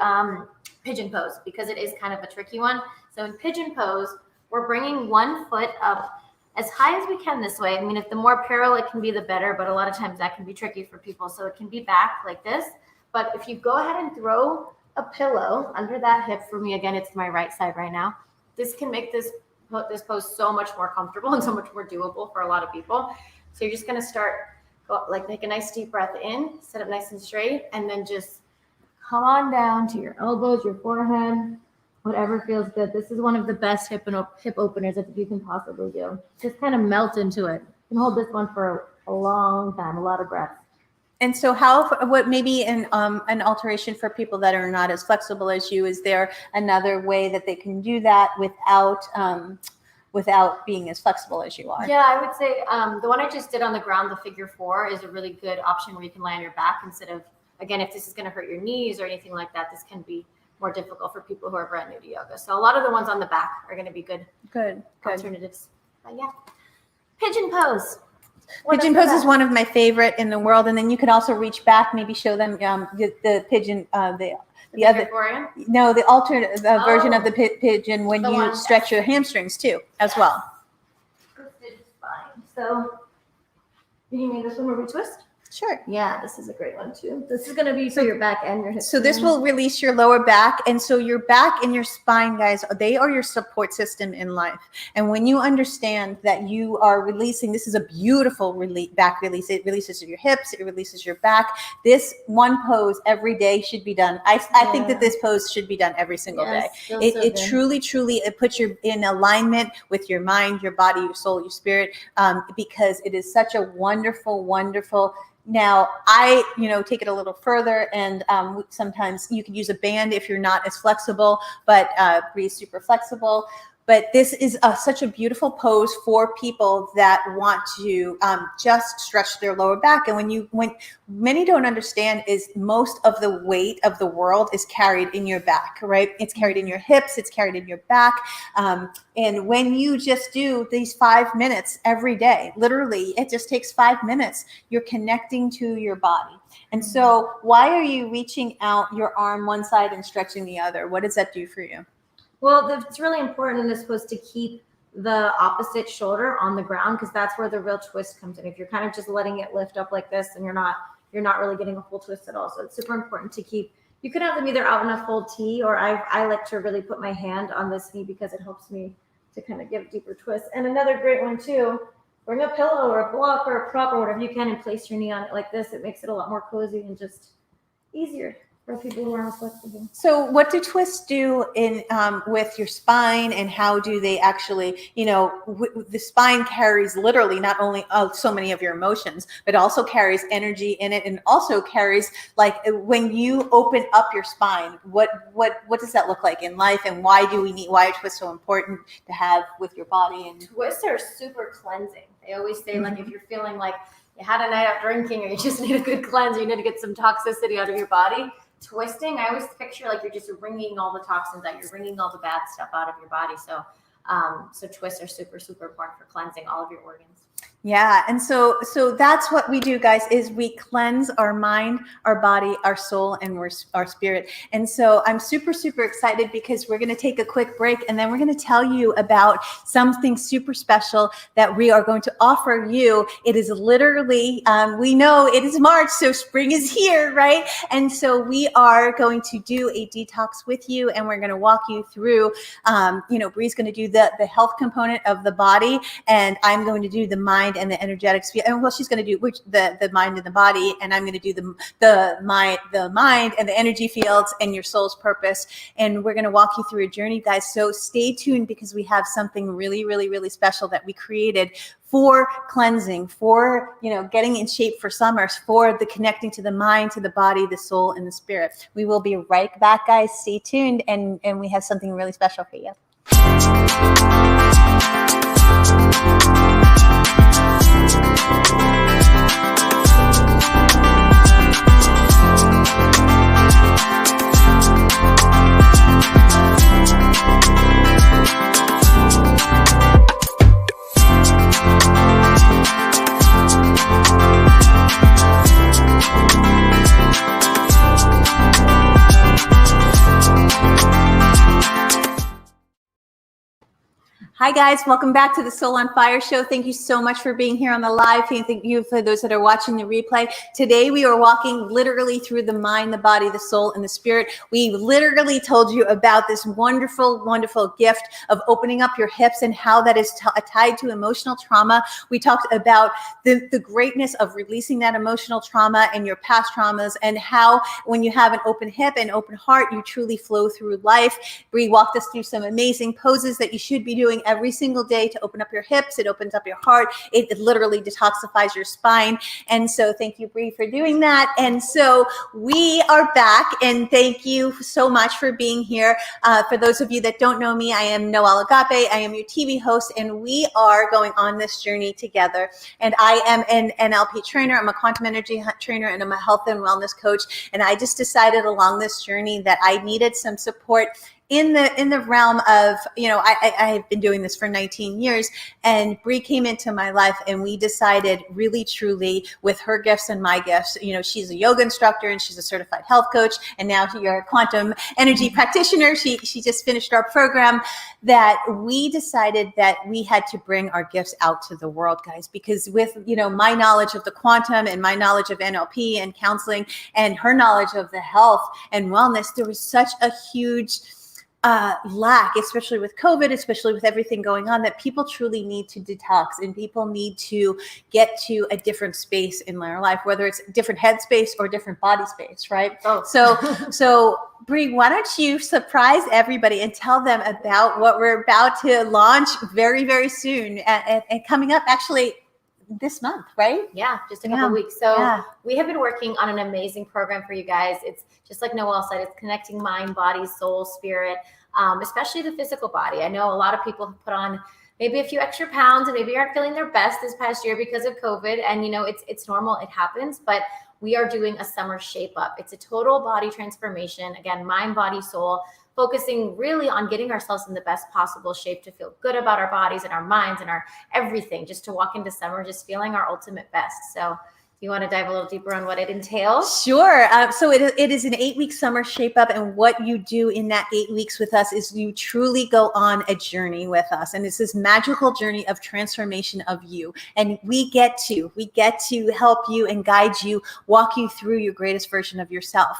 pigeon pose, because it is kind of a tricky one. So in pigeon pose, we're bringing one foot up as high as we can this way. I mean, if the more parallel it can be, the better, but a lot of times that can be tricky for people. So it can be back like this. But if you go ahead and throw a pillow under that hip, for me, again, it's my right side right now, this can make this pose so much more comfortable and so much more doable for a lot of people. So you're just going to make a nice deep breath in, sit up nice and straight, and then just come on down to your elbows, your forehead, whatever feels good. This is one of the best hip openers I think you can possibly do. Just kind of melt into it. You can hold this one for a long time, a lot of breaths. And so what maybe an alteration for people that are not as flexible as you? Is there another way that they can do that without being as flexible as you are? Yeah, I would say the one I just did on the ground, the figure 4, is a really good option where you can lie on your back instead of, again, if this is going to hurt your knees or anything like that, this can be more difficult for people who are brand new to yoga. So a lot of the ones on the back are going to be good alternatives. But yeah, pigeon pose. Pigeon pose is one of my favorite in the world. And then you could also reach back, maybe show them the pigeon, the alternate version of the pigeon when you stretch your hamstrings too, as well. Twisted spine. So you mean this one where we twist? Sure. Yeah, this is a great one too. This is going to be for your back and your hips. So this will release your lower back. And so your back and your spine, guys, they are your support system in life. And when you understand that you are releasing, this is a beautiful back release. It releases your hips. It releases your back. This one pose every day should be done. I think that this pose should be done every single day. It truly, it puts you in alignment with your mind, your body, your soul, your spirit, because it is such a wonderful, wonderful. Now, I take it a little further, and sometimes you could use a band if you're not as flexible, but Bri is super flexible. but this is such a beautiful pose for people that want to just stretch their lower back. And when many don't understand is most of the weight of the world is carried in your back, right? It's carried in your hips, it's carried in your back. And when you just do these 5 minutes every day, literally, it just takes 5 minutes, you're connecting to your body. And so why are you reaching out your arm one side and stretching the other? What does that do for you? Well, it's really important in this pose to keep the opposite shoulder on the ground, because that's where the real twist comes in. If you're kind of just letting it lift up like this, and you're not really getting a full twist at all. So it's super important to keep. You could have them either out in a full T, or I like to really put my hand on this knee because it helps me to kind of give a deeper twist. And another great one too, bring a pillow or a block or a prop or whatever you can and place your knee on it like this. It makes it a lot more cozy and just easier for people who aren't flexible. So what do twists do in with your spine, and how do they actually, the spine carries literally not only so many of your emotions, but also carries energy in it, and also carries, like, when you open up your spine, what does that look like in life, and why are twists so important to have with your body? And twists are super cleansing. They always say, like, if you're feeling like you had a night out drinking, or you just need a good cleanse, or you need to get some toxicity out of your body, twisting, I always picture like you're just wringing all the toxins out, you're wringing all the bad stuff out of your body. So twists are super, super important for cleansing all of your organs. Yeah. And so that's what we do, guys, is we cleanse our mind, our body, our soul, and our spirit. And so I'm super, super excited because we're going to take a quick break, and then we're going to tell you about something super special that we are going to offer you. It is literally, we know it is March, so spring is here, right? And so we are going to do a detox with you, and we're going to walk you through, Bri's going to do the health component of the body, and I'm going to do the mind and the energetic sphere. And well, she's going to do the mind and the body, and I'm going to do the mind and the energy fields and your soul's purpose. And we're going to walk you through a journey, guys. So stay tuned, because we have something really, really, really special that we created for cleansing, for getting in shape for summer, for the connecting to the mind, to the body, the soul, and the spirit. We will be right back, guys. Stay tuned, and we have something really special for you. Hi guys, welcome back to the Soul on Fire show. Thank you so much for being here on the live. Thank you for those that are watching the replay. Today we are walking literally through the mind, the body, the soul, and the spirit. We literally told you about this wonderful, wonderful gift of opening up your hips and how that is tied to emotional trauma. We talked about the greatness of releasing that emotional trauma and your past traumas, and how when you have an open hip and open heart, you truly flow through life. Bri walked us through some amazing poses that you should be doing every single day to open up your hips. It opens up your heart. It literally detoxifies your spine. And so thank you, Bri, for doing that. And so we are back, and thank you so much for being here. For those of you that don't know me, I am Noelle Agape. I am your TV host, and we are going on this journey together. And I am an NLP trainer. I'm a quantum energy trainer, and I'm a health and wellness coach. And I just decided along this journey that I needed some support in the realm of, I have been doing this for 19 years, and Bri came into my life, and we decided really truly with her gifts and my gifts, she's a yoga instructor and she's a certified health coach, and now you're a quantum energy practitioner. She just finished our program, that we decided that we had to bring our gifts out to the world, guys, because with, my knowledge of the quantum and my knowledge of NLP and counseling and her knowledge of the health and wellness, there was such a huge lack, especially with COVID, especially with everything going on, that people truly need to detox, and people need to get to a different space in their life, whether it's different head space or different body space, right? Oh. So Bri, why don't you surprise everybody and tell them about what we're about to launch very, very soon, and coming up actually this month, right? Yeah, just a couple weeks. So we have been working on an amazing program for you guys. It's just like Noelle said, it's connecting mind, body, soul, spirit. especially the physical body. I know a lot of people have put on maybe a few extra pounds and maybe aren't feeling their best this past year because of COVID. And, it's normal, it happens, but we are doing a summer shape up. It's a total body transformation. Again, mind, body, soul, focusing really on getting ourselves in the best possible shape to feel good about our bodies and our minds and our everything, just to walk into summer, just feeling our ultimate best. So you want to dive a little deeper on what it entails? Sure. So it is an 8-week summer shape up. And what you do in that 8 weeks with us is you truly go on a journey with us. And it's this magical journey of transformation of you. And we get to help you and guide you, walk you through your greatest version of yourself.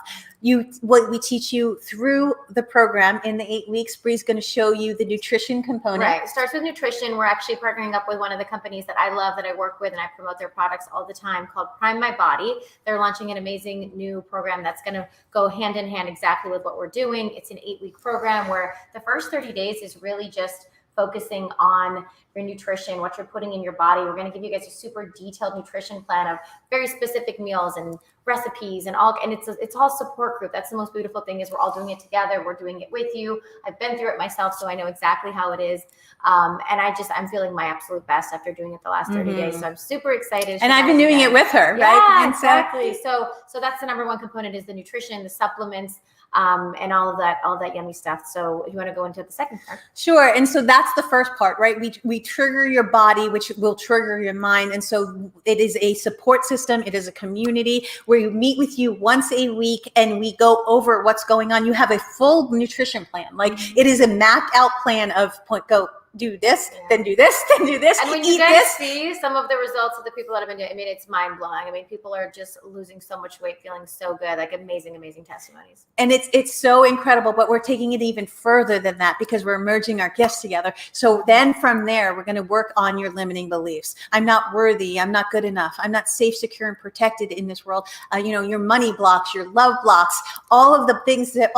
What we teach you through the program in the 8 weeks, Bri's going to show you the nutrition component. Right. It starts with nutrition. We're actually partnering up with one of the companies that I love, that I work with, and I promote their products all the time, called Prime My Body. They're launching an amazing new program that's going to go hand in hand exactly with what we're doing. It's an 8-week program where the first 30 days is really just focusing on your nutrition, what you're putting in your body. We're going to give you guys a super detailed nutrition plan of very specific meals and recipes and it's all support group. That's the most beautiful thing, is we're all doing it together. We're doing it with you. I've been through it myself, so I know exactly how it is. And I'm feeling my absolute best after doing it the last 30 days. So I'm super excited. And I've been doing it with her, right? Yeah, exactly. So that's the number one component, is the nutrition, the supplements, and all of that yummy stuff. So you want to go into the second part? Sure. And so that's the first part, right? We trigger your body, which will trigger your mind. And so it is a support system. It is a community where we meet with you once a week and we go over what's going on. You have a full nutrition plan. Like, it is a mapped out plan of go do this, then do this, then do this. And when you guys see some of the results of the people that have been doing, it's mind blowing. People are just losing so much weight, feeling so good, like amazing testimonies. And it's so incredible, but we're taking it even further than that because we're merging our gifts together. So then from there, we're going to work on your limiting beliefs. I'm not worthy. I'm not good enough. I'm not safe, secure, and protected in this world. Your money blocks, your love blocks, all of the things that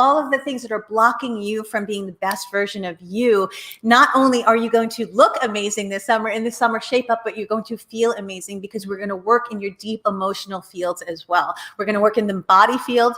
are blocking you from being the best version of you. Not only are you going to look amazing this summer in the summer shape up, but you're going to feel amazing because we're going to work in your deep emotional fields as well. We're going to work in the body field,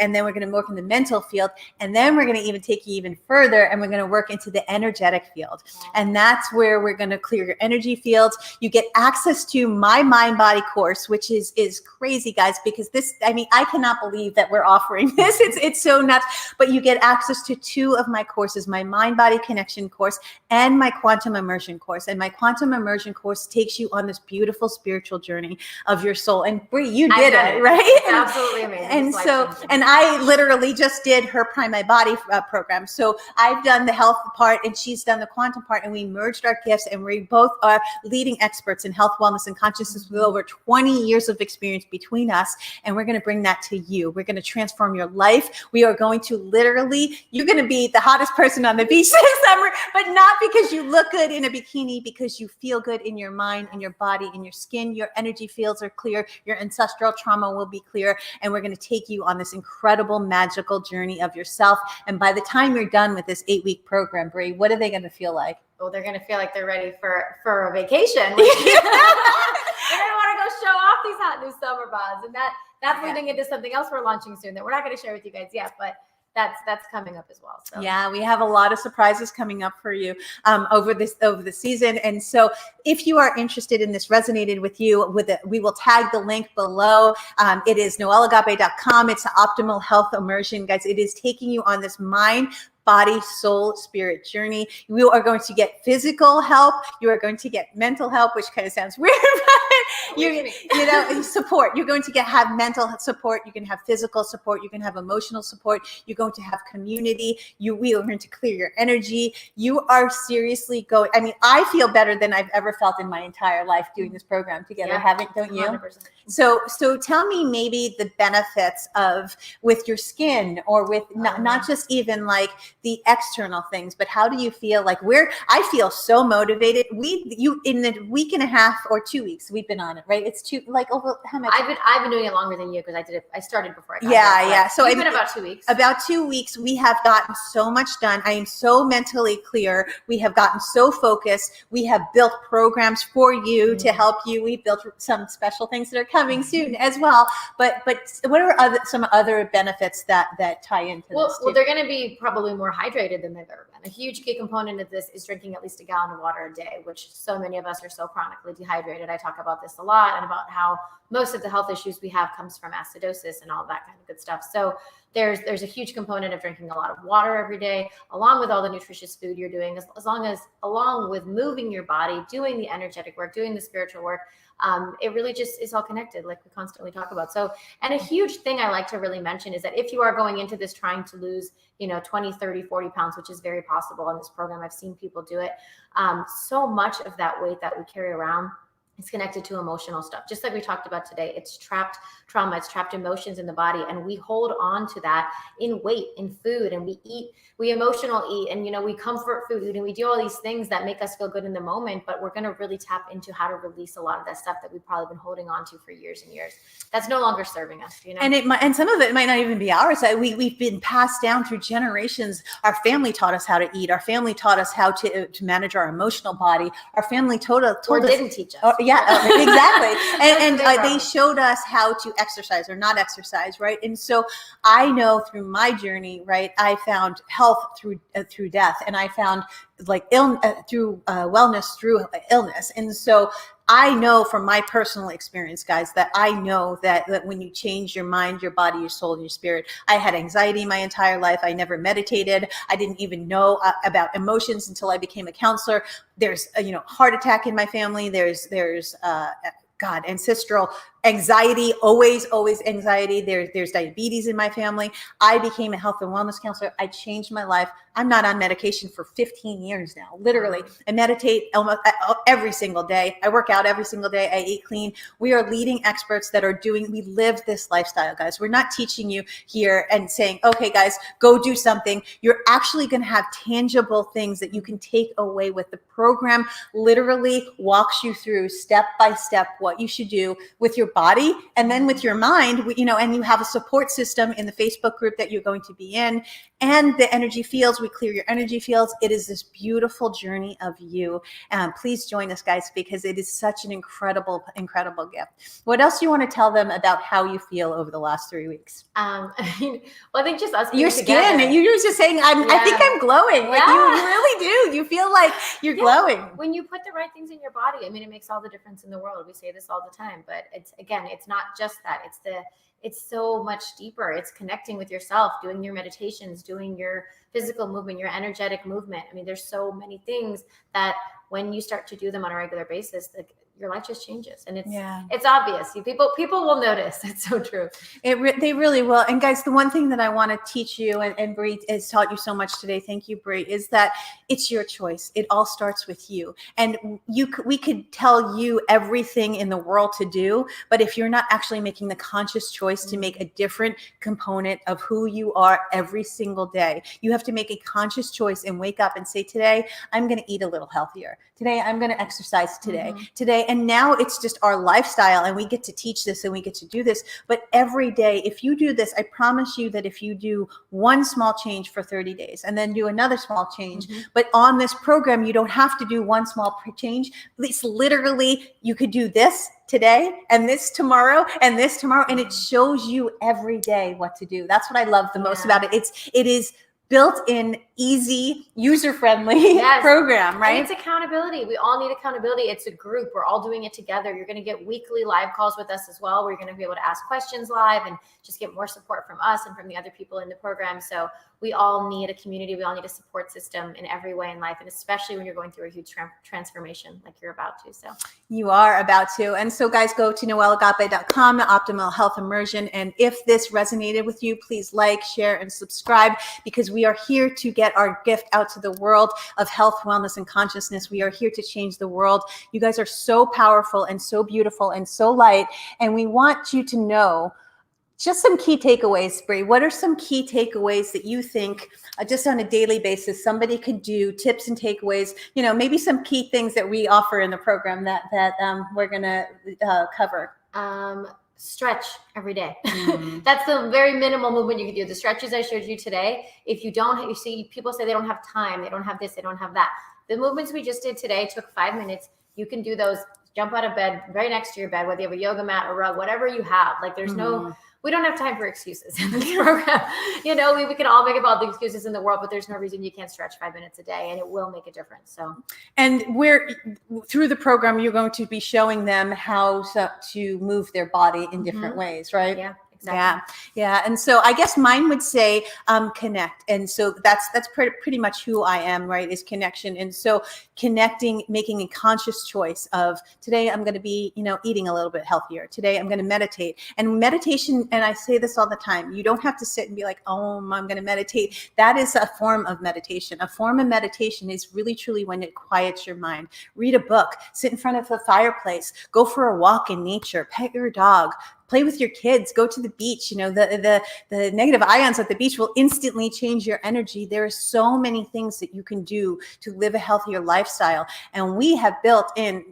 and then we're going to work in the mental field, and then we're going to even take you even further, and we're going to work into the energetic field. And that's where we're going to clear your energy fields. You get access to my mind body course, which is crazy, guys, because I cannot believe that we're offering this. It's so nuts. But you get access to 2 of my courses, my mind body connection course and my quantum immersion course. And my quantum immersion course takes you on this beautiful spiritual journey of your soul. And Bri, you did it, right? It's absolutely amazing. And I literally just did her Prime My Body program. So I've done the health part and she's done the quantum part, and we merged our gifts, and we both are leading experts in health, wellness, and consciousness with over 20 years of experience between us. And we're going to bring that to you. We're going to transform your life. We are going to you're going to be the hottest person on the beach this summer, but not because you look good in a bikini, because you feel good in your mind, in your body, in your skin. Your energy fields are clear. Your ancestral trauma will be clear. And we're going to take you on this incredible, magical journey of yourself. And by the time you're done with this 8-week program, Bri, what are they going to feel like? Well, they're going to feel like they're ready for a vacation. They're going to want to go show off these hot new summer bods. And that's leading into something else we're launching soon that we're not going to share with you guys yet, but that's coming up as well. So yeah, we have a lot of surprises coming up for you over the season. And so if you are interested in this, resonated with you, we will tag the link below. It is noelleagape.com. It's the optimal health immersion, guys. It is taking you on this mind, body, soul, spirit journey. You are going to get physical help. You are going to get mental help, which kind of sounds weird, but support. You're going to have mental support. You can have physical support. You can have emotional support. You're going to have community. We are going to clear your energy. You are seriously going. I feel better than I've ever felt in my entire life doing this program together. Don't you? 100%. So tell me maybe the benefits with your skin, or with not just even like the external things, but how do you feel? Like I feel so motivated. In the week and a half or 2 weeks, we've been been on it, right? It's over how much? I've been doing it longer than you because I started before I got Yeah, here, yeah. So it's been about 2 weeks. About 2 weeks, we have gotten so much done. I am so mentally clear. We have gotten so focused. We have built programs for you to help you. We've built some special things that are coming soon as well. But what are some other benefits that tie into this? Well, they're going to be probably more hydrated than they've ever been. A huge key component of this is drinking at least a gallon of water a day, which so many of us are so chronically dehydrated. I talk about this a lot, and about how most of the health issues we have comes from acidosis and all that kind of good stuff. So there's a huge component of drinking a lot of water every day, along with all the nutritious food you're doing, along with moving your body, doing the energetic work, doing the spiritual work. It really just is all connected, like we constantly talk about. So, and a huge thing I like to really mention is that if you are going into this trying to lose, 20, 30, 40 pounds, which is very possible in this program, I've seen people do it. So much of that weight that we carry around is connected to emotional stuff. Just like we talked about today, it's trapped trauma, it's trapped emotions in the body. And we hold on to that in weight, in food, and we emotional eat, and, we comfort food, and we do all these things that make us feel good in the moment, but we're going to really tap into how to release a lot of that stuff that we've probably been holding on to for years and years. That's no longer serving us, And some of it might not even be ours. We've been passed down through generations. Our family taught us how to eat. Our family taught us how to manage our emotional body. Our family told us. Didn't teach us. Exactly. And they showed us how to exercise or not exercise, right? And so I know through my journey, right, I found health through death, and I found through wellness through illness. And so I know from my personal experience, guys, that I know that when you change your mind, your body, your soul, and your spirit. I had anxiety my entire life. I never meditated. I didn't even know about emotions until I became a counselor. There's heart attack in my family. There's ancestral anxiety, always anxiety. There's diabetes in my family. I became a health and wellness counselor. I changed my life. I'm not on medication for 15 years now, literally. I meditate almost every single day. I work out every single day. I eat clean. We are leading experts that we live this lifestyle, guys. We're not teaching you here and saying, okay, guys, go do something. You're actually going to have tangible things that you can take away with the program. Literally walks you through step by step what you should do with your body and then with your mind, and you have a support system in the Facebook group that you're going to be in, and the energy fields. We clear your energy fields. It is this beautiful journey of you. Please join us, guys, because it is such an incredible gift. What else do you want to tell them about how you feel over the last 3 weeks? Well, I think just us. Your skin, and you were just saying, I think I'm glowing. Like you really do. You feel like you're glowing. When you put the right things in your body, it makes all the difference in the world. We say this all the time, but it's not just that. It's so much deeper. It's connecting with yourself, doing your meditations, doing your physical movement, your energetic movement. There's so many things that when you start to do them on a regular basis, your life just changes, and it's obvious. People will notice. It's so true. They really will. And guys, the one thing that I want to teach you, and Bri has taught you so much today, thank you, Bri, is that it's your choice. It all starts with you. And we could tell you everything in the world to do, but if you're not actually making the conscious choice to make a different component of who you are every single day, you have to make a conscious choice and wake up and say, today, I'm going to eat a little healthier. Today, I'm going to exercise today. And now it's just our lifestyle, and we get to teach this and we get to do this. But every day, if you do this, I promise you that if you do one small change for 30 days and then do another small change, but on this program, you don't have to do one small change. It's literally, you could do this today and this tomorrow and this tomorrow, and it shows you every day what to do. That's what I love the most about it. It is built-in, easy, user-friendly program, right? And it's accountability. We all need accountability. It's a group. We're all doing it together. You're going to get weekly live calls with us as well, where you're going to be able to ask questions live and just get more support from us and from the other people in the program. So we all need a community. We all need a support system in every way in life, and especially when you're going through a huge transformation like you're about to. So you are about to. And so guys, go to noelleagape.com, the Optimal Health Immersion. And if this resonated with you, please like, share, and subscribe, because we are here to get our gift out to the world of health, wellness, and consciousness. We are here to change the world. You guys are so powerful and so beautiful and so light. And we want you to know Just some key takeaways, Bri. What are some key takeaways that you think just on a daily basis somebody could do, tips and takeaways, maybe some key things that we offer in the program that we're going to cover? Stretch every day. That's the very minimal movement you can do. The stretches I showed you today, if you don't, you see people say they don't have time, they don't have this, they don't have that. The movements we just did today took 5 minutes. You can do those, jump out of bed, right next to your bed, whether you have a yoga mat or rug, whatever you have. Like there's we don't have time for excuses in this program. We can all make up all the excuses in the world, but there's no reason you can't stretch 5 minutes a day, and it will make a difference. So, and through the program, you're going to be showing them how to move their body in different ways, right? Yeah. Exactly. Yeah. And so I guess mine would say connect. And so that's pretty much who I am, right, is connection. And so connecting, making a conscious choice of today I'm going to be, eating a little bit healthier. Today I'm going to meditate. And meditation, and I say this all the time, you don't have to sit and be like, oh, I'm going to meditate. That is a form of meditation. A form of meditation is really, truly when it quiets your mind. Read a book, sit in front of a fireplace, go for a walk in nature, pet your dog, play with your kids, go to the beach. The negative ions at the beach will instantly change your energy. There are so many things that you can do to live a healthier lifestyle. And we have built in,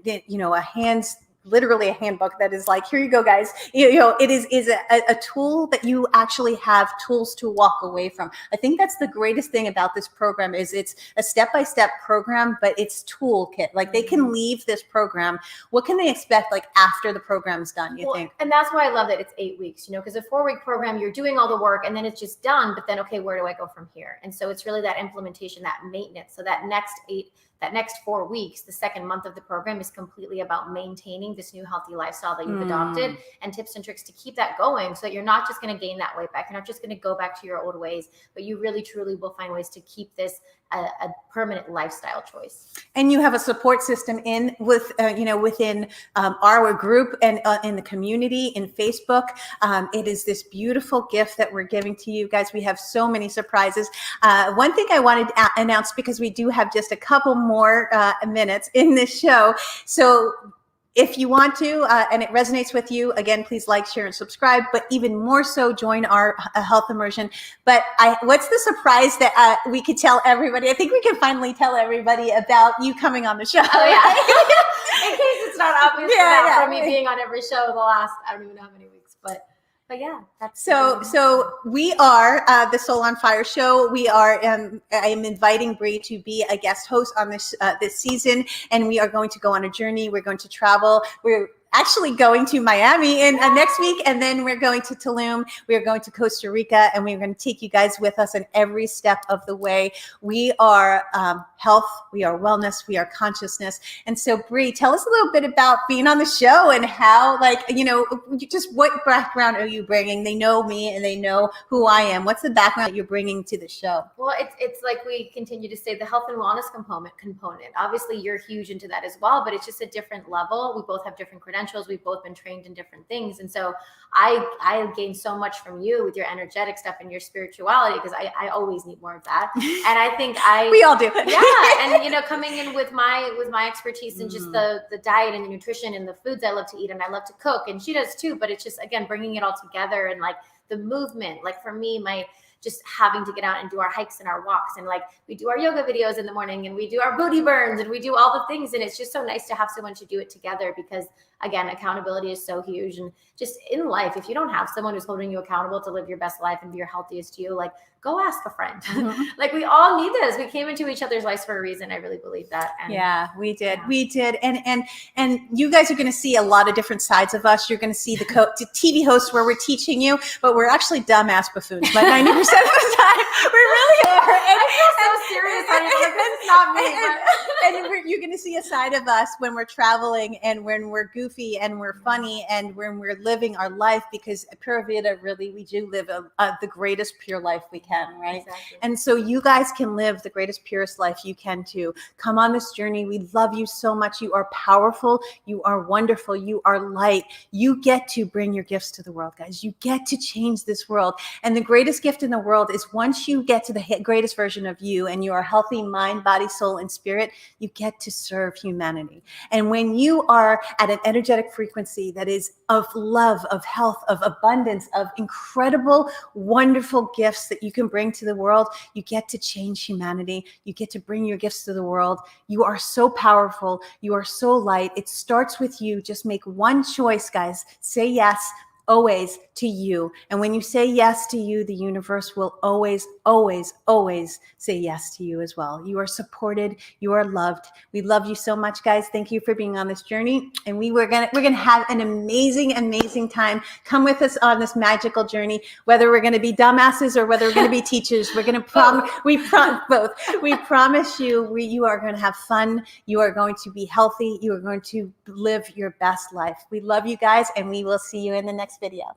literally a handbook that is like, here you go, guys. It is a tool that you actually have tools to walk away from. I think that's the greatest thing about this program is it's a step-by-step program, but it's toolkit. Like they can leave this program. What can they expect like after the program's done, you think? And that's why I love that it's 8 weeks, because a 4-week program, you're doing all the work and then it's just done. But then, okay, where do I go from here? And so it's really that implementation, that maintenance. So that next 4 weeks, the second month of the program is completely about maintaining this new healthy lifestyle that you've adopted and tips and tricks to keep that going so that you're not just going to gain that weight back. You're not just going to go back to your old ways, but you really, truly will find ways to keep this a permanent lifestyle choice. And you have a support system within our group and in the community in Facebook. It is this beautiful gift that we're giving to you guys. We have so many surprises. One thing I wanted to announce, because we do have just a couple more minutes in this show. So if you want to, and it resonates with you, again, please like, share, and subscribe, but even more so, join our health immersion. But what's the surprise that we could tell everybody? I think we can finally tell everybody about you coming on the show. Oh, yeah. In case it's not obvious for me being on every show the last, I don't even know how many weeks, but yeah, that's so we are the Soul on Fire show. We are. I am inviting Bri to be a guest host on this season, and we are going to go on a journey. We're going to travel. We're actually going to Miami next week, and then we're going to Tulum. We are going to Costa Rica, and we're going to take you guys with us in every step of the way. We are health, we are wellness, we are consciousness. And so, Bri, tell us a little bit about being on the show and how, just what background are you bringing? They know me and they know who I am. What's the background that you're bringing to the show? Well, it's like we continue to say, the health and wellness component. Obviously, you're huge into that as well, but it's just a different level. We both have different credentials. We've both been trained in different things. And so I gained so much from you with your energetic stuff and your spirituality, because I always need more of that. And I think we all do. Yeah. And, coming in with my expertise and just the diet and the nutrition and the foods I love to eat, and I love to cook, and she does too, but it's just, again, bringing it all together and like the movement, like for me, just having to get out and do our hikes and our walks, and like we do our yoga videos in the morning, and we do our booty burns, and we do all the things. And it's just so nice to have someone to do it together, because again, accountability is so huge. And just in life, if you don't have someone who's holding you accountable to live your best life and be your healthiest you, like go ask a friend. Like we all need this. We came into each other's lives for a reason. I really believe that. And yeah, we did. Yeah. We did. And you guys are going to see a lot of different sides of us. You're going to see the TV hosts where we're teaching you, but we're actually dumbass buffoons. But 90% of the time, we really are. And, I feel so serious. It's not me. And you're going to see a side of us when we're traveling, and when we're goofy, and we're funny, and when we're living our life, because Pura Vida, really, we do live the greatest pure life we can. can, right? Exactly. And so you guys can live the greatest, purest life you can too. Come on this journey. We love you so much. You are powerful. You are wonderful. You are light. You get to bring your gifts to the world, guys. You get to change this world. And the greatest gift in the world is once you get to the greatest version of you and you are healthy mind, body, soul, and spirit, you get to serve humanity. And when you are at an energetic frequency that is of love, of health, of abundance, of incredible, wonderful gifts that you can bring to the world, you get to change humanity. You get to bring your gifts to the world. You are so powerful. You are so light. It starts with you. Just make one choice, guys. Say yes always to you. And when you say yes to you, the universe will always, always, always say yes to you as well. You are supported. You are loved. We love you so much, guys. Thank you for being on this journey. And we're gonna have an amazing, amazing time. Come with us on this magical journey. Whether we're gonna be dumbasses or whether we're gonna be teachers, we're gonna both. We promise you, you are gonna have fun. You are going to be healthy. You are going to live your best life. We love you guys, and we will see you in the next video.